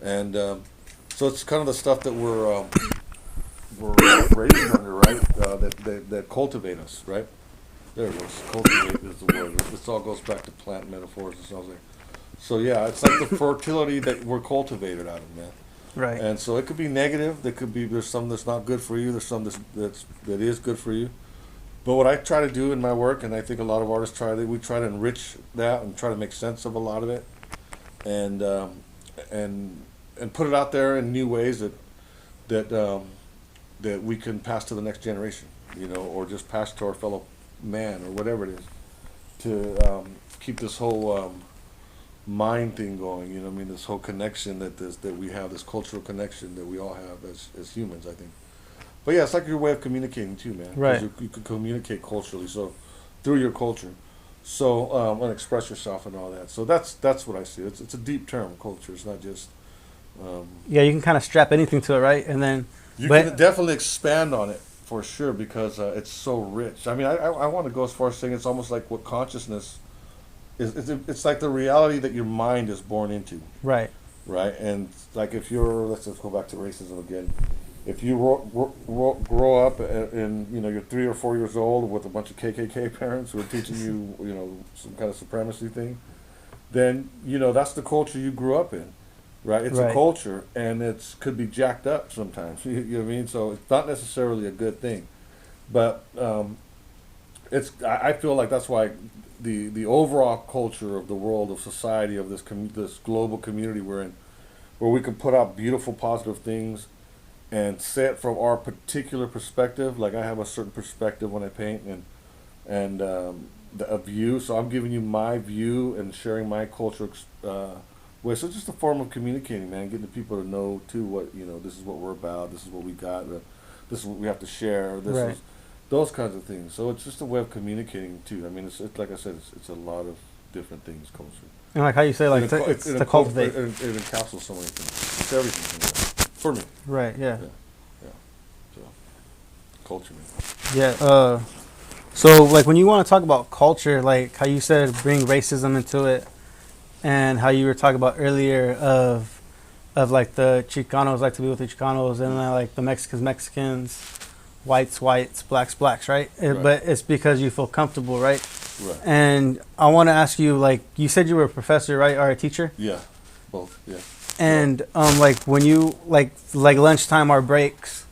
and so it's kind of the stuff that we're raised under, right? That cultivate us, right? There it was. Cultivate is the word. This all goes back to plant metaphors and stuff like. So yeah, it's like the fertility that we're cultivated out of, man. Right. And so it could be negative. There's some that's not good for you. There's some that is good for you. But what I try to do in my work, and I think a lot of artists we try to enrich that and try to make sense of a lot of it, and and put it out there in new ways that we can pass to the next generation, or just pass to our fellow man or whatever it is, to keep this whole mind thing going. I mean, this whole connection that we have, this cultural connection that we all have as humans, I think. But yeah, it's like your way of communicating too, man. 'Cause Right. You can communicate culturally, so through your culture, so and express yourself and all that. So that's what I see. It's a deep term, culture. It's not just. Yeah, you can kind of strap anything to it, right? And then, You but can definitely expand on it for sure because it's so rich. I mean, I want to go as far as saying it's almost like what consciousness is. It's like the reality that your mind is born into, right, right? And like if let's just go back to racism again. If you grow up and you're 3 or 4 years old with a bunch of KKK parents who are teaching you some kind of supremacy thing, then that's the culture you grew up in, right? It's a Right. culture, and it's could be jacked up sometimes. You know what I mean? So it's not necessarily a good thing, but I feel like that's why the overall culture of the world, of society, of this global community we're in, where we can put out beautiful, positive things and say it from our particular perspective. Like I have a certain perspective when I paint, and a view. So I'm giving you my view and sharing my culture way. So it's just a form of communicating, man. Getting the people to know too what this is what we're about. This is what we got. This is what we have to share. This Right. is those kinds of things. So it's just a way of communicating too. I mean, it's like I said, it's a lot of different things. Culture. and like how you say, like It to cultivate. It encapsulates so many things. It's everything for me. Right. Yeah. Yeah. So, culture, man. Yeah. So like when you want to talk about culture, like how you said, bring racism into it, and how you were talking about earlier of like the Chicanos like to be with the Chicanos, and like the Mexicans, whites, blacks, right? Right. But it's because you feel comfortable, right? Right. And I want to ask you, like, you said you were a professor, right, or a teacher? Yeah. Both. Yeah. And like when you like lunchtime or breaks,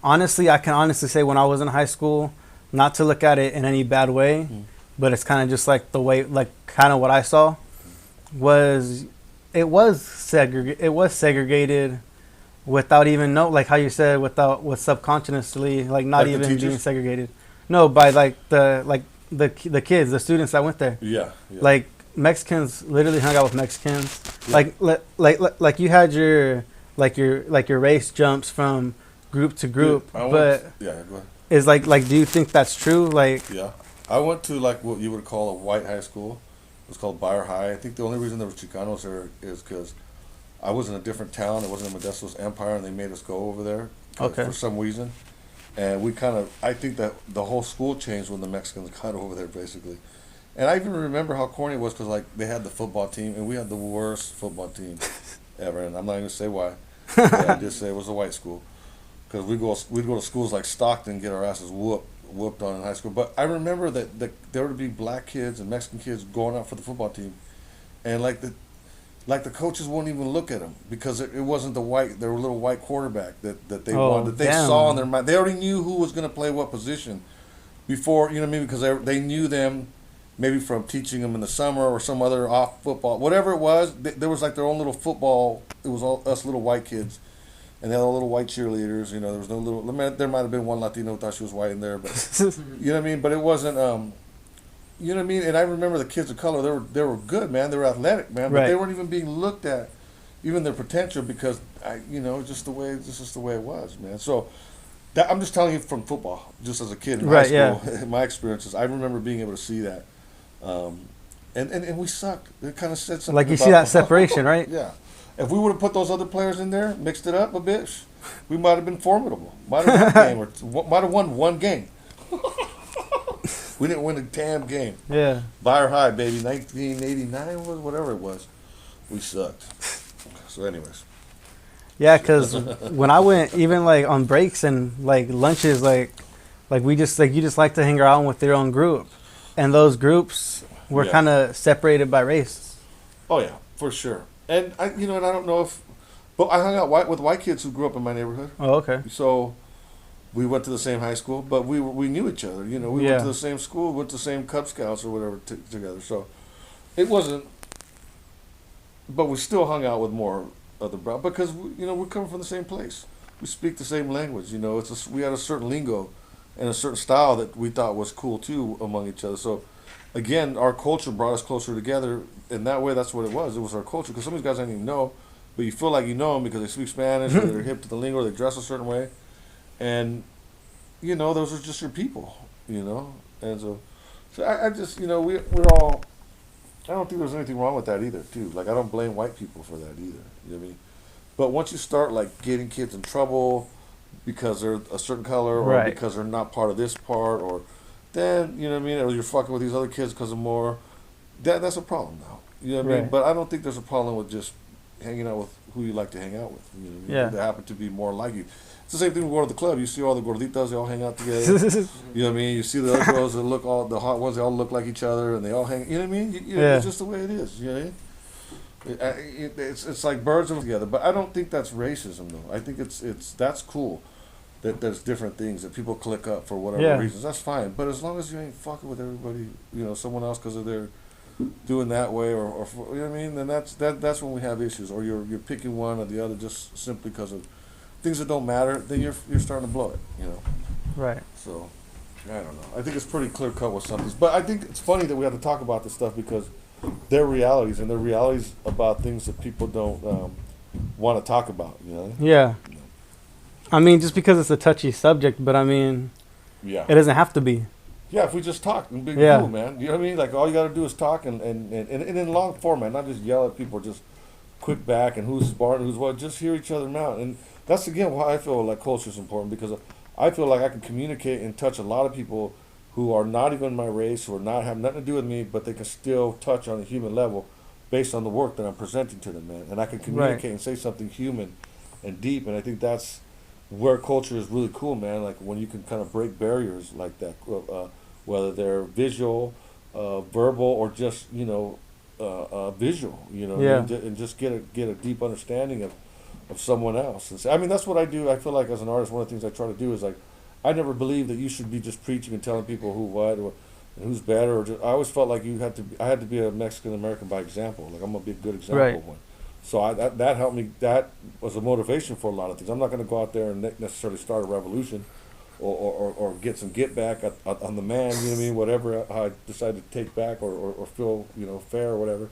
honestly, I can honestly say when I was in high school, not to look at it in any bad way, Mm. but it's kind of just like the way, like kind of what I saw was, it was segregated without even know, like how you said, with subconsciously, like not Like the even being teachers? segregated. No, by the kids, the students that went there. Yeah. Yeah. Like Mexicans literally hung out with Mexicans. Yeah. Like you had your race jumps from group to group, Yeah, but yeah. Go ahead. is like do you think that's true? Like Yeah. I went to like what you would call a white high school. It was called Bayer High. I think the only reason there were Chicanos there is because I was in a different town. It wasn't in Modesto's Empire, and they made us go over there Okay. for some reason. And we kind of, I think that the whole school changed when the Mexicans got over there, basically. And I even remember how corny it was because like they had the football team, and we had the worst football team ever. And I'm not even gonna say why. But I just say it was a white school because we'd go to schools like Stockton and get our asses whooped on in high school. But I remember that there would be black kids and Mexican kids going out for the football team, and like the coaches wouldn't even look at them because it wasn't their little white quarterback that they Oh, wanted, that they damn. saw in their mind. They already knew who was going to play what position before, you know what I mean? Because they knew them maybe from teaching them in the summer or some other off football, whatever it was. There was like their own little football. It was all us little white kids, and they had all little white cheerleaders. You know, there was no little. There might have been one Latino who thought she was white in there, but you know what I mean. But it wasn't. You know what I mean? And I remember the kids of color. They were good, man. They were athletic, man. But Right. they weren't even being looked at, even their potential, because just the way it was, man. So I'm just telling you from football, just as a kid in high Right, school, yeah. my experiences. I remember being able to see that, and we sucked. It kind of said something. like you about, see that separation, right? Yeah. If we would have put those other players in there, mixed it up a bit, we might have been formidable. Might have won a game or might have won one game. We didn't win a damn game. Yeah. Bayer High, baby, 1989 was whatever it was. We sucked. So, anyways, Yeah, because when I went, even like on breaks and like lunches, like we just like you just like to hang around with your own group, and those groups were Yeah. kind of separated by race. oh yeah, for sure. And I don't know if, but I hung out with white kids who grew up in my neighborhood. Oh, okay. So we went to the same high school, but we knew each other. You know, we Yeah. went to the same school, went to the same Cub Scouts or whatever together. So it wasn't, but we still hung out with more other brown because we're coming from the same place. We speak the same language. You know, we had a certain lingo and a certain style that we thought was cool too among each other. So again, our culture brought us closer together, and that way, that's what it was. It was our culture because some of these guys I didn't even know, but you feel like you know them because they speak Spanish or they're hip to the lingo or they dress a certain way. And those are just your people, and so I just, we're all. I don't think there's anything wrong with that either, too. Like I don't blame white people for that either. You know what I mean? But once you start like getting kids in trouble because they're a certain color or Right. because they're not part of this part, or then you know what I mean, or you're fucking with these other kids because of more, that's a problem now. You know what I mean? Right. But I don't think there's a problem with just hanging out with who you like to hang out with. You know what I mean? Yeah. They happen to be more like you. It's the same thing when we go to the club. You see all the gorditas, they all hang out together. You know what I mean? You see the other girls that look the hot ones, they all look like each other, and they all hang. You know what I mean? Yeah. It's just the way it is. You know what I mean? It's like birds of together. But I don't think that's racism, though. I think that's cool. That there's different things that people click up for whatever Yeah. reasons. That's fine. But as long as you ain't fucking with everybody, someone else because of their doing that way, or you know what I mean? Then that's when we have issues. Or you're picking one or the other just simply because of things that don't matter, then you're starting to blow it, Right. So, I don't know. I think it's pretty clear cut with some things. But I think it's funny that we have to talk about this stuff because they're realities, and they're realities about things that people don't want to talk about, Yeah. I mean, just because it's a touchy subject, but I mean, Yeah. it doesn't have to be. Yeah, if we just talk, it'd be Yeah. cool, man. You know what I mean? Like, all you got to do is talk and in long format, not just yell at people, just quick back and who's smart and who's what. Just hear each other out. And that's, again, why I feel like culture is important, because I feel like I can communicate and touch a lot of people who are not even my race or not have nothing to do with me, but they can still touch on a human level based on the work that I'm presenting to them, man. And I can communicate Right. and say something human and deep. And I think that's where culture is really cool, man. Like when you can kind of break barriers like that, whether they're visual verbal or just visual. You know, what I mean? And just get a deep understanding of someone else. And I mean, that's what I do. I feel like as an artist, one of the things I try to do is like, I never believe that you should be just preaching and telling people who what or and who's better. Or just, I always felt like I had to be a Mexican American by example. Like I'm gonna be a good example of one. So that helped me. That was a motivation for a lot of things. I'm not going to go out there and necessarily start a revolution, or get some get back on the man. You know what I mean? Whatever I decide to take back or feel fair or whatever.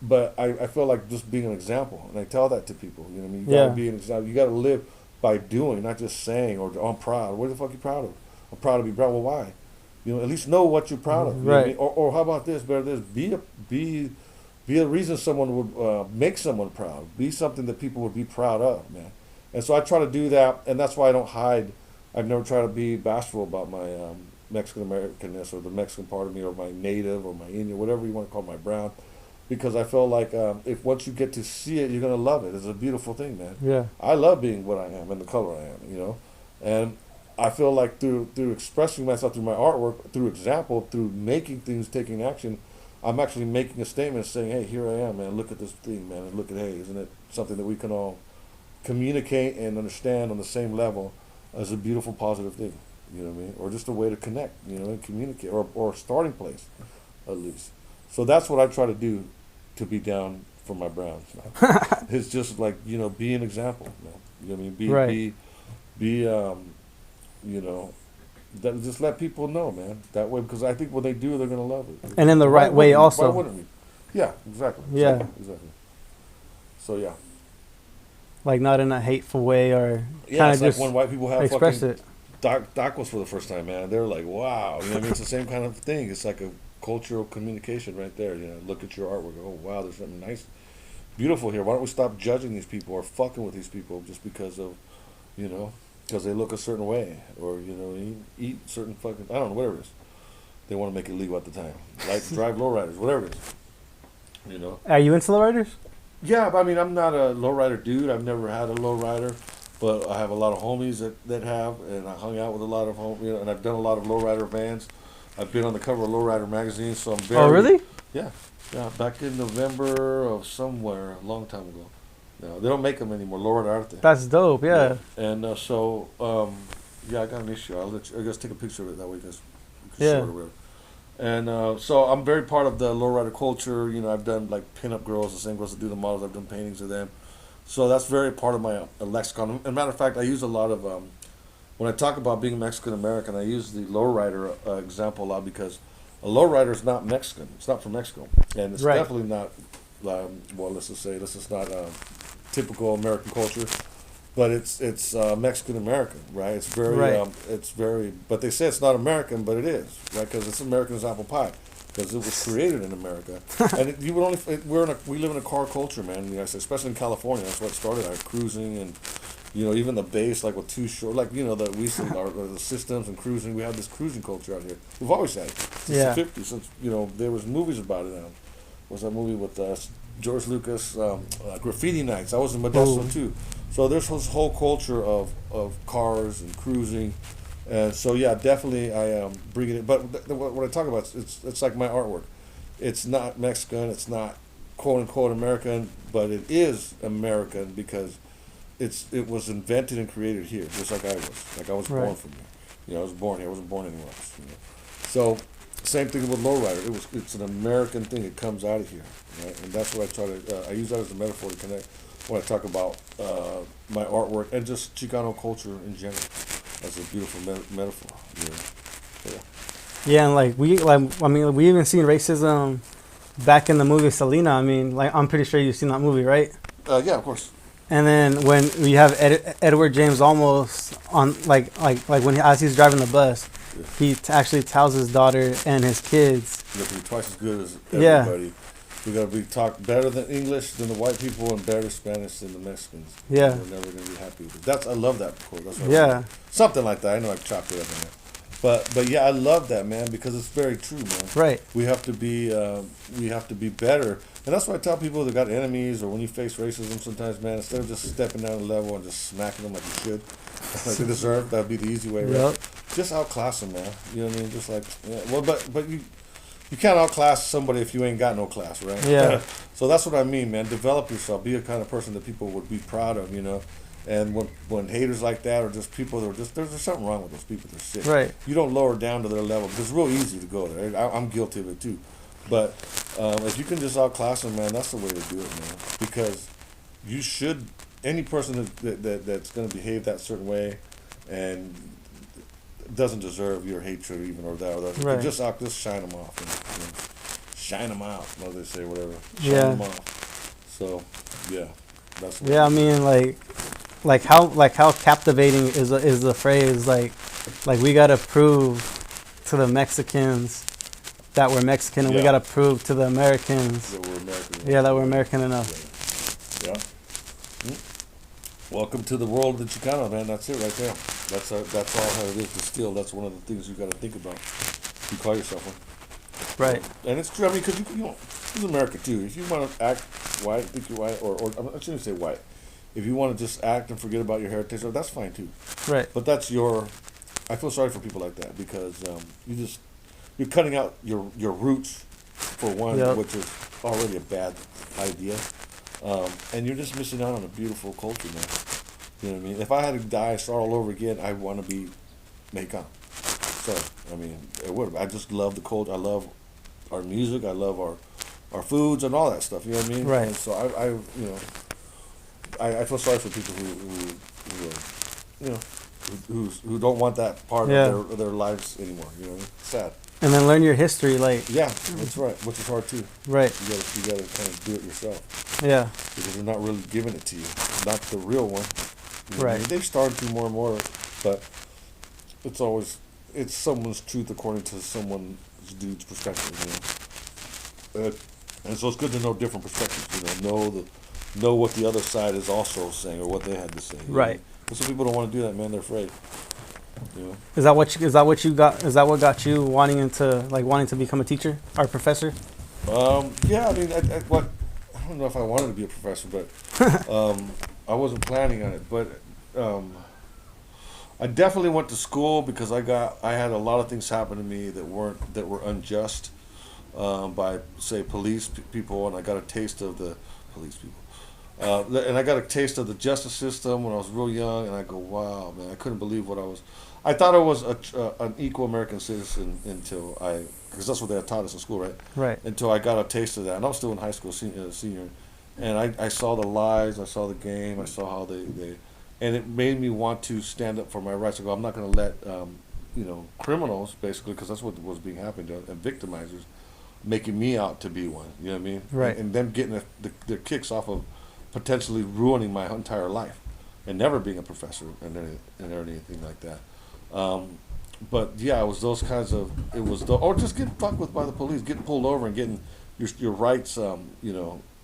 But I feel like just being an example, and I tell that to people. You know what I mean? You gotta be an example. You gotta live by doing, not just saying or I'm proud. What the fuck are you proud of? I'm proud to be proud. Well, why? At least know what you're proud of. You know what I mean? Or how about this? Better this. Be a reason someone would make someone proud. Be something that people would be proud of, man. And so I try to do that, and that's why I don't hide. I've never tried to be bashful about my Mexican Americanness or the Mexican part of me or my native or my Indian, whatever you want to call my brown, because I feel like if once you get to see it, you're gonna love it. It's a beautiful thing, man. Yeah. I love being what I am and the color I am, and I feel like through expressing myself through my artwork, through example, through making things, taking action, I'm actually making a statement saying, hey, here I am, man. Look at this thing, man. And look at, hey, isn't it something that we can all communicate and understand on the same level as a beautiful, positive thing, you know what I mean? Or just a way to connect, and communicate, or a starting place, at least. So that's what I try to do to be down for my browns. It's just like, be an example, man. You know what I mean? That just let people know, man. That way, because I think when they do, they're gonna love it. And in the right way, also. Why wouldn't we? Yeah, exactly. Yeah. Exactly. So yeah. Like not in a hateful way or kind of just like when white people have express fucking it. tacos for the first time, man. They're like, wow. You know what I mean? It's the same kind of thing. It's like a cultural communication right there. Look at your artwork. Oh wow, there's something nice, beautiful here. Why don't we stop judging these people or fucking with these people just because of, because they look a certain way, or eat certain fucking, I don't know, whatever it is. They want to make it legal at the time, like drive lowriders, whatever it is. Are you into lowriders? Yeah, but I mean, I'm not a lowrider dude. I've never had a lowrider, but I have a lot of homies that have, and I hung out with a lot of homies, and I've done a lot of lowrider bands. I've been on the cover of Lowrider magazine, so I'm very. Oh, really? Yeah, back in November of somewhere, a long time ago. No, they don't make them anymore. Lowrider Arte. That's dope. Yeah. And I got an issue. I'll just take a picture of it that way because yeah. Show it or whatever. And so I'm very part of the lowrider culture. I've done like pinup girls, the same girls that do the models. I've done paintings of them. So that's very part of my lexicon. As a matter of fact, I use a lot of when I talk about being Mexican American, I use the lowrider example a lot because a lowrider is not Mexican. It's not from Mexico, and it's definitely not. Let's just not typical American culture, but it's Mexican American, right? It's very, but they say it's not American, but it is, right? Because it's American as apple pie, because it was created in America, and we live in a car culture, man. Especially in California, that's what started our cruising and. Even the base, like with Too Short, like the systems and cruising. We have this cruising culture out here. We've always had it since the '50s. Since there was movies about it. Was that movie with George Lucas, Graffiti Nights? I was in Modesto too. So there's this whole culture of cars and cruising, and so yeah, definitely I bring it in. But what I talk about, it's like my artwork. It's not Mexican. It's not quote unquote American, but it is American because. It was invented and created here, just like I was. Like I was born from here. I was born here. I wasn't born anywhere else. So, same thing with lowrider. It's an American thing. It comes out of here, right? And that's what I try to. I use that as a metaphor to connect when I talk about my artwork and just Chicano culture in general. That's a beautiful metaphor. So, yeah. Yeah, and we even seen racism back in the movie Selena. I mean, I'm pretty sure you've seen that movie, right? Yeah, of course. And then when we have Edward James Olmos on, when as he's driving the bus, he actually tells his daughter and his kids, "You have to be twice as good as everybody. We got to be talk better than English than the white people and better Spanish than the Mexicans. Yeah, we're never gonna be happy with it." I love that quote. That's something like that. I know I chopped it up in there, but yeah, I love that, man, because it's very true, man. Right. We have to be better. And that's why I tell people that got enemies or when you face racism sometimes, man, instead of just stepping down a level and just smacking them like you should, like they deserve, that would be the easy way, right? Just outclass them, man. You know what I mean? Just like, yeah. Well, but you can't outclass somebody if you ain't got no class, right? Yeah. So that's what I mean, man. Develop yourself. Be a kind of person that people would be proud of, you know. And when haters like that, or just people that are just there's something wrong with those people. They're sick. Right. You don't lower down to their level because it's real easy to go there. I'm guilty of it too. But if you can just outclass them, man, that's the way to do it, man. Because you should any person that's going to behave that certain way and doesn't deserve your hatred even or that or that. Right. Just shine them off. Shine them out, what they say, whatever. Shine Yeah. them off. So, yeah, that's what Yeah, I mean, like how captivating is the phrase like we gotta prove to the Mexicans that we're Mexican, and we Yeah. gotta prove to the Americans, that we're American. yeah, that we're American enough. Yeah. Welcome to the world of the Chicano, man. That's it right there. That's all how it is distilled. That's one of the things you got to think about. You call yourself one. Right. And it's true. I mean, because you know, this is America too. If you want to act white, think you're white, or I shouldn't say white. If you want to just act and forget about your heritage, that's fine too. Right. But that's your. I feel sorry for people like that because you're cutting out your roots for one, Yep. which is already a bad idea, and you're just missing out on a beautiful culture, man. You know what I mean? If I had to die, start all over again, I want to be Mexican. So I mean, it would. I just love the culture. I love our music. I love our foods and all that stuff. You know what I mean? Right. And so I you know. I feel sorry for people who don't want that part Yeah. of their lives anymore. You know, it's sad. And then learn your history, like Yeah, that's right. Which is hard too. right. You gotta kind of do it yourself Yeah. because they're not really giving it to you, not the real one. You know what I Right. mean? They've started to more and more, but it's someone's truth according to someone's dude's perspective. You know, and so it's good to know different perspectives. You know what the other side is also saying or what they had to say. You Right. know? But some people don't want to do that, man. They're afraid. You know. Is that what you got? Is that what got you wanting to become a teacher or professor? Yeah, I mean, I don't know if I wanted to be a professor, but I wasn't planning on it. But I definitely went to school because I had a lot of things happen to me that were unjust by say police people, and I got a taste of the police people. And I got a taste of the justice system when I was real young, and I go, wow, man, I couldn't believe what I was. I thought I was an equal American citizen because that's what they had taught us in school, right? Right. Until I got a taste of that, and I was still in high school, senior, and I saw the lies, I saw the game, I saw how they and it made me want to stand up for my rights. I go, I'm not going to let criminals, basically, because that's what was being happened to, and victimizers, making me out to be one. You know what I mean? Right. And them getting their kicks off of potentially ruining my entire life and never being a professor and anything like that. But yeah, it was those kinds of or just getting fucked with by the police, getting pulled over and getting your rights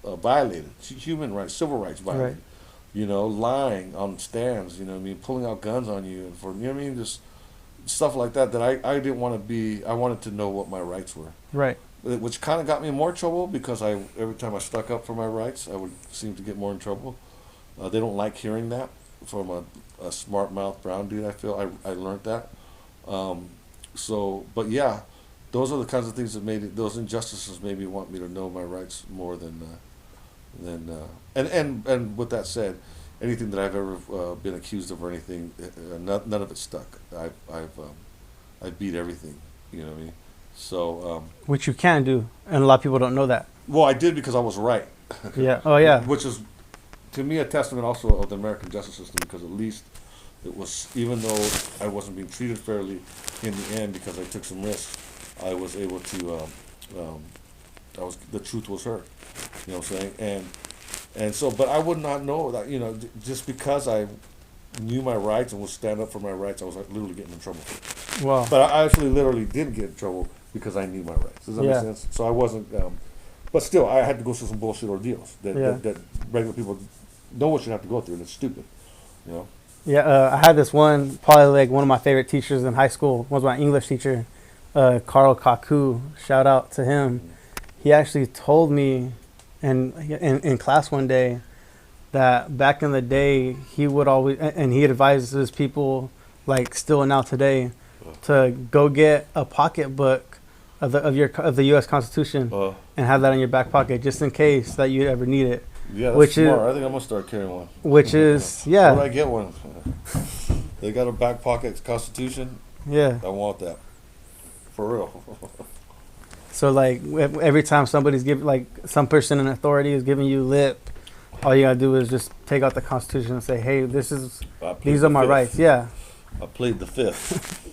violated, human rights, civil rights violated. Right. You know, lying on stands. You know what I mean? Pulling out guns on you for you know what I mean? Just stuff like that I didn't want to be. I wanted to know what my rights were. Right. Which kind of got me in more trouble because every time I stuck up for my rights, I would seem to get more in trouble. They don't like hearing that from a smart mouth brown dude. I feel I learned that. But yeah, those are the kinds of things that those injustices made me want me to know my rights more than and with that said, anything that I've ever been accused of or anything, none of it stuck. I beat everything. You know what I mean? So. Which you can do, and a lot of people don't know that. Well, I did because I was right. Yeah. Oh yeah. Which is, to me, a testament also of the American justice system because at least it was, even though I wasn't being treated fairly in the end because I took some risks, I was able to, the truth was heard. You know what I'm saying? And so, but I would not know that, just because I knew my rights and would stand up for my rights, I was literally getting in trouble for it. Wow. But I actually literally did get in trouble because I knew my rights. Does that make sense? So I wasn't, but still, I had to go through some bullshit ordeals that regular people know what you have to go through, and it's stupid, you know? Yeah, I had this probably like one of my favorite teachers in high school was my English teacher, Carl Kaku. Shout out to him. He actually told me in class one day that back in the day, he would always, and he advises people like still now today, to go get a pocketbook of the U.S. Constitution and have that in your back pocket just in case that you ever need it. Yeah, that's Which smart. is- I think I'm gonna start carrying one. Which is Where do I yeah, get one? They got a back pocket Constitution. yeah. I want that. For real. So like every time somebody's giving, like some person in authority is giving you lip, all you gotta do is just take out the Constitution and say, hey, these are my rights. Yeah. I plead the fifth.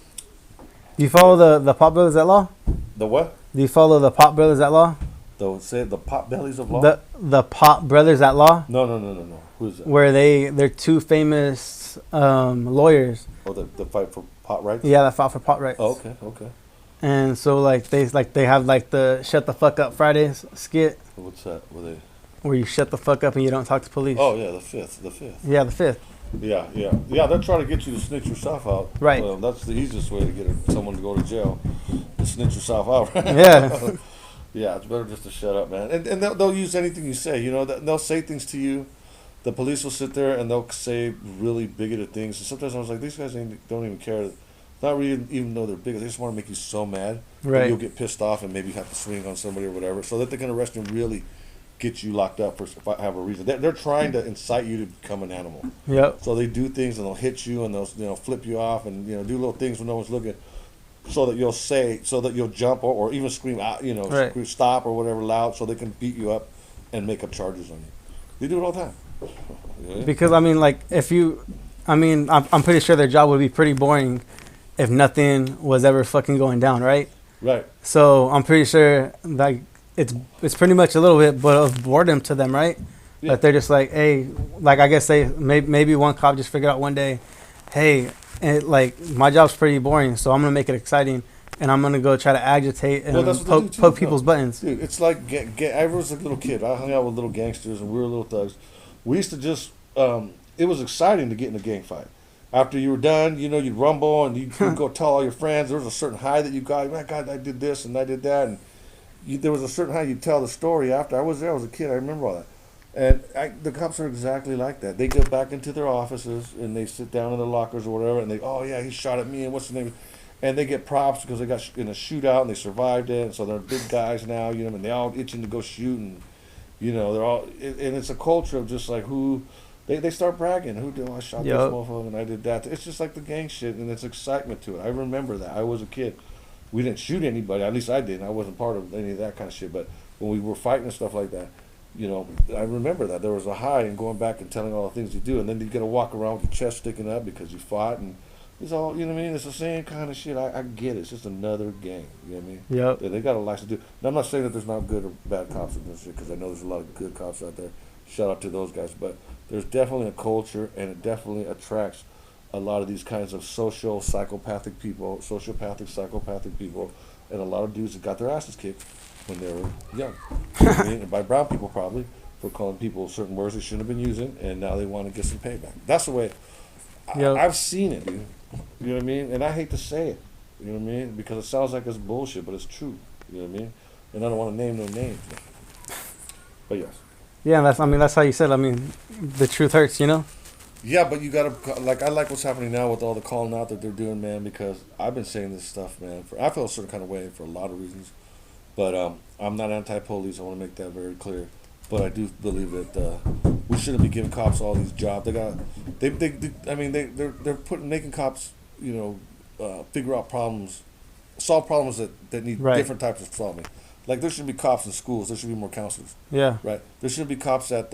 Do you follow the Pot Brothers at Law? The what? Do you follow the Pot Brothers at Law? The pot bellies of law? The Pot Brothers at Law, No. Who's that? where they're two famous lawyers. Oh, the fight for pot rights? Yeah, that fought for pot rights. Oh, okay. And so they have like the Shut the Fuck Up Fridays skit What's that? Were they? where you shut the fuck up and you don't talk to police. Oh yeah, the fifth. Yeah, the fifth. Yeah. They're trying to get you to snitch yourself out. Right. That's the easiest way to get someone to go to jail. To snitch yourself out. Right? Yeah. Yeah, it's better just to shut up, man. And they'll use anything you say. You know, they'll say things to you. The police will sit there and they'll say really bigoted things. And sometimes I was like, these guys don't even care. Not really even though they're bigoted. They just want to make you so mad. That Right. you'll get pissed off and maybe have to swing on somebody or whatever. So that they can arrest you and really get you locked up for if I have a reason. They're trying to incite you to become an animal. Yep. So they do things and they'll hit you and they'll flip you off and do little things when no one's looking, so that you'll jump or even scream out, Right. scream stop or whatever loud, so they can beat you up and make up charges on you. They do it all the time. Yeah. Because I mean, like I'm pretty sure their job would be pretty boring if nothing was ever fucking going down, right? Right. So I'm pretty sure like it's pretty much a little bit, but of boredom to them, right? Yeah. That they're just like, hey, like I guess maybe one cop just figured out one day, hey, like my job's pretty boring, so I'm gonna make it exciting, and I'm gonna go try to agitate and that's what they do too, poke people's buttons. Dude, it's like I was a little kid. I hung out with little gangsters and we were little thugs. We used to just it was exciting to get in a gang fight. After you were done, you'd rumble and you'd go tell all your friends. There was a certain high that you got. My God, I did this and I did that, and there was a certain high you'd tell the story after. I was there. I was a kid. I remember all that. And the cops are exactly like that. They go back into their offices and they sit down in their lockers or whatever, and oh yeah, he shot at me, and what's his name? And they get props because they got in a shootout and they survived it, and so they're big guys now, and they all itching to go shoot, and they're all, and it's a culture of just like who, they start bragging, I shot this motherfucker and I did that. It's just like the gang shit, and it's excitement to it. I remember that. I was a kid. We didn't shoot anybody, at least I didn't. I wasn't part of any of that kind of shit, but when we were fighting and stuff like that, I remember that there was a high in going back and telling all the things you do, and then you got to walk around with your chest sticking up because you fought, and it's all, what I mean? It's the same kind of shit. I get it. It's just another game. You know what I mean? Yep. They got a license to do. And I'm not saying that there's not good or bad cops in this shit, because I know there's a lot of good cops out there. Shout out to those guys, but there's definitely a culture, and it definitely attracts a lot of these kinds of psychopathic people, and a lot of dudes that got their asses kicked when they were young. You know what I mean? And by brown people probably, for calling people certain words they shouldn't have been using, and now they want to get some payback. That's the way I've seen it, dude. You know what I mean? And I hate to say it, you know what I mean? Because it sounds like it's bullshit, but it's true. You know what I mean? And I don't want to name no names. But yes. Yeah, that's how you said. The truth hurts, Yeah, but you gotta, I like what's happening now with all the calling out that they're doing, man, because I've been saying this stuff, man, I feel a certain kind of way for a lot of reasons, but I'm not anti-police. I want to make that very clear, but I do believe that we shouldn't be giving cops all these jobs. They're making cops, figure out problems, solve problems that need different types of solving. Like there should be cops in schools. There should be more counselors. Yeah. Right. There should be cops that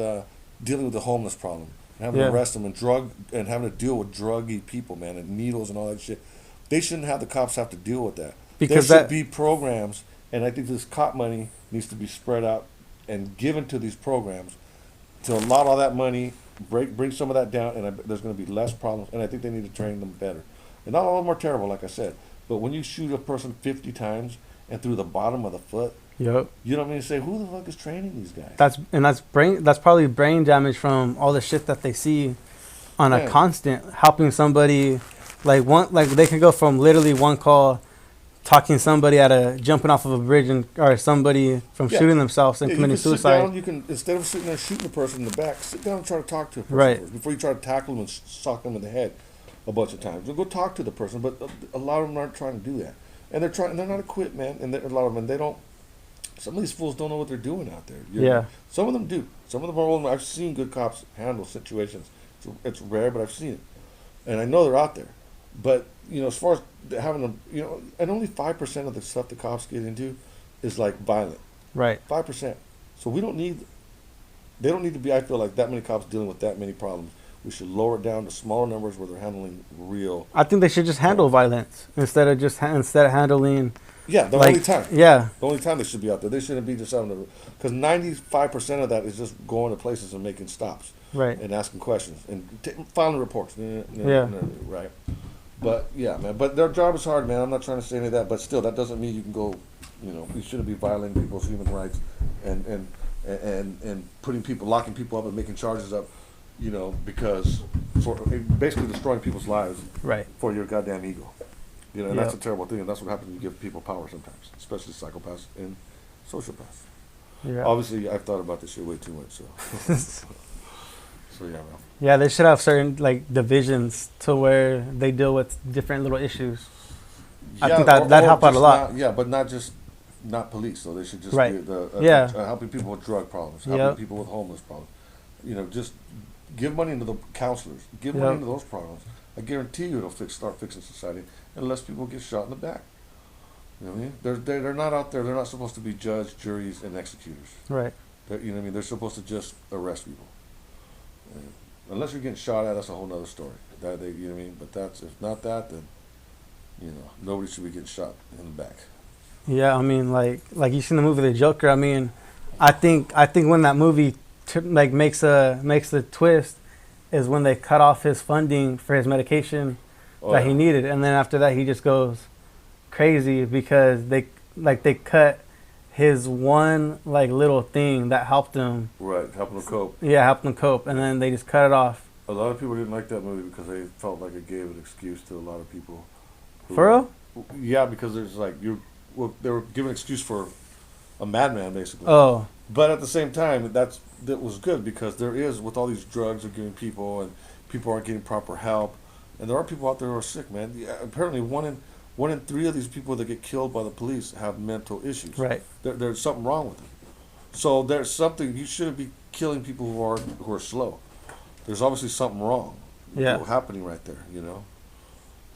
dealing with the homeless problem. Having to arrest them and having to deal with druggy people, man, and needles and all that shit. They shouldn't have the cops have to deal with that. Because there should be programs, and I think this cop money needs to be spread out and given to these programs to allot all that money, bring some of that down, and there's going to be less problems. And I think they need to train them better. And not all of them are terrible, like I said, but when you shoot a person 50 times and through the bottom of the foot, yep. You know what I mean? Say, who the fuck is training these guys? That's probably brain damage from all the shit that they see on a constant, helping somebody they can go from literally one call talking somebody jumping off of a bridge or somebody from shooting themselves and committing suicide. Sit down, you can, instead of sitting there shooting the person in the back, sit down and try to talk to a person first before you try to tackle them and sock them in the head a bunch of times. Go talk to the person, but a lot of them aren't trying to do that. and they're not equipped, man. And a lot of them, they don't. Some of these fools don't know what they're doing out there. You know what I Yeah. mean? Some of them do. Some of them are old. I've seen good cops handle situations. It's rare, but I've seen it, and I know they're out there. But as far as having them, and only 5% of the stuff the cops get into is like violent. Right. 5%. So we don't need. They don't need to be. I feel like that many cops dealing with that many problems. We should lower it down to smaller numbers where they're handling real. I think they should just handle violence instead of handling. Yeah, the like, only time. Yeah. The only time they should be out there. They shouldn't be just having to, because 95% of that is just going to places and making stops Right. and asking questions and filing reports. Yeah. Right. But yeah, man. But their job is hard, man. I'm not trying to say any of that, but still, that doesn't mean you can go. We shouldn't be violating people's human rights and locking people up and making charges up. Because for basically destroying people's lives Right. for your goddamn ego. And that's a Yep. terrible thing, and that's what happens when you give people power sometimes, especially psychopaths and sociopaths. Yeah. Obviously, I've thought about this shit way too much, so. So yeah, man. Yeah, they should have certain divisions to where they deal with different little issues. I think that'd help out a lot. But not police. So they should just Right. be helping people with drug problems, helping Yep. people with homeless problems. Just give money to the counselors. Give Yep. money to those problems. I guarantee you it'll start fixing society unless people get shot in the back. You know what I mean? They're not out there. They're not supposed to be judges, juries, and executors. Right. You know what I mean? They're supposed to just arrest people. And unless you're getting shot at, that's a whole nother story. You know what I mean? But if not that, then nobody should be getting shot in the back. Yeah, I mean, like you seen the movie The Joker. I mean, I think when that movie makes the twist is when they cut off his funding for his medication that he needed, and then after that he just goes crazy because they cut his one little thing that helped him. Right, helping them cope. Yeah, helped him cope, and then they just cut it off. A lot of people didn't like that movie because they felt like it gave an excuse to a lot of people. For real? Yeah, because there's they were giving an excuse for a madman basically. Oh. But at the same time, that was good because there is, with all these drugs they're giving people and people aren't getting proper help, and there are people out there who are sick, man. Yeah, apparently, one in 3 of these people that get killed by the police have mental issues. Right. There's something wrong with them. So there's something. You shouldn't be killing people who are slow. There's obviously something wrong. Happening right there.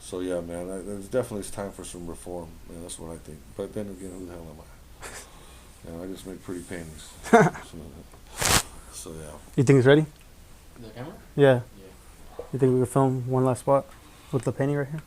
So yeah, man. There's definitely time for some reform, man. That's what I think. But then again, who the hell am I? I just make pretty paintings. So yeah. You think it's ready? The camera? Yeah. Yeah. You think we could film one last spot with the painting right here?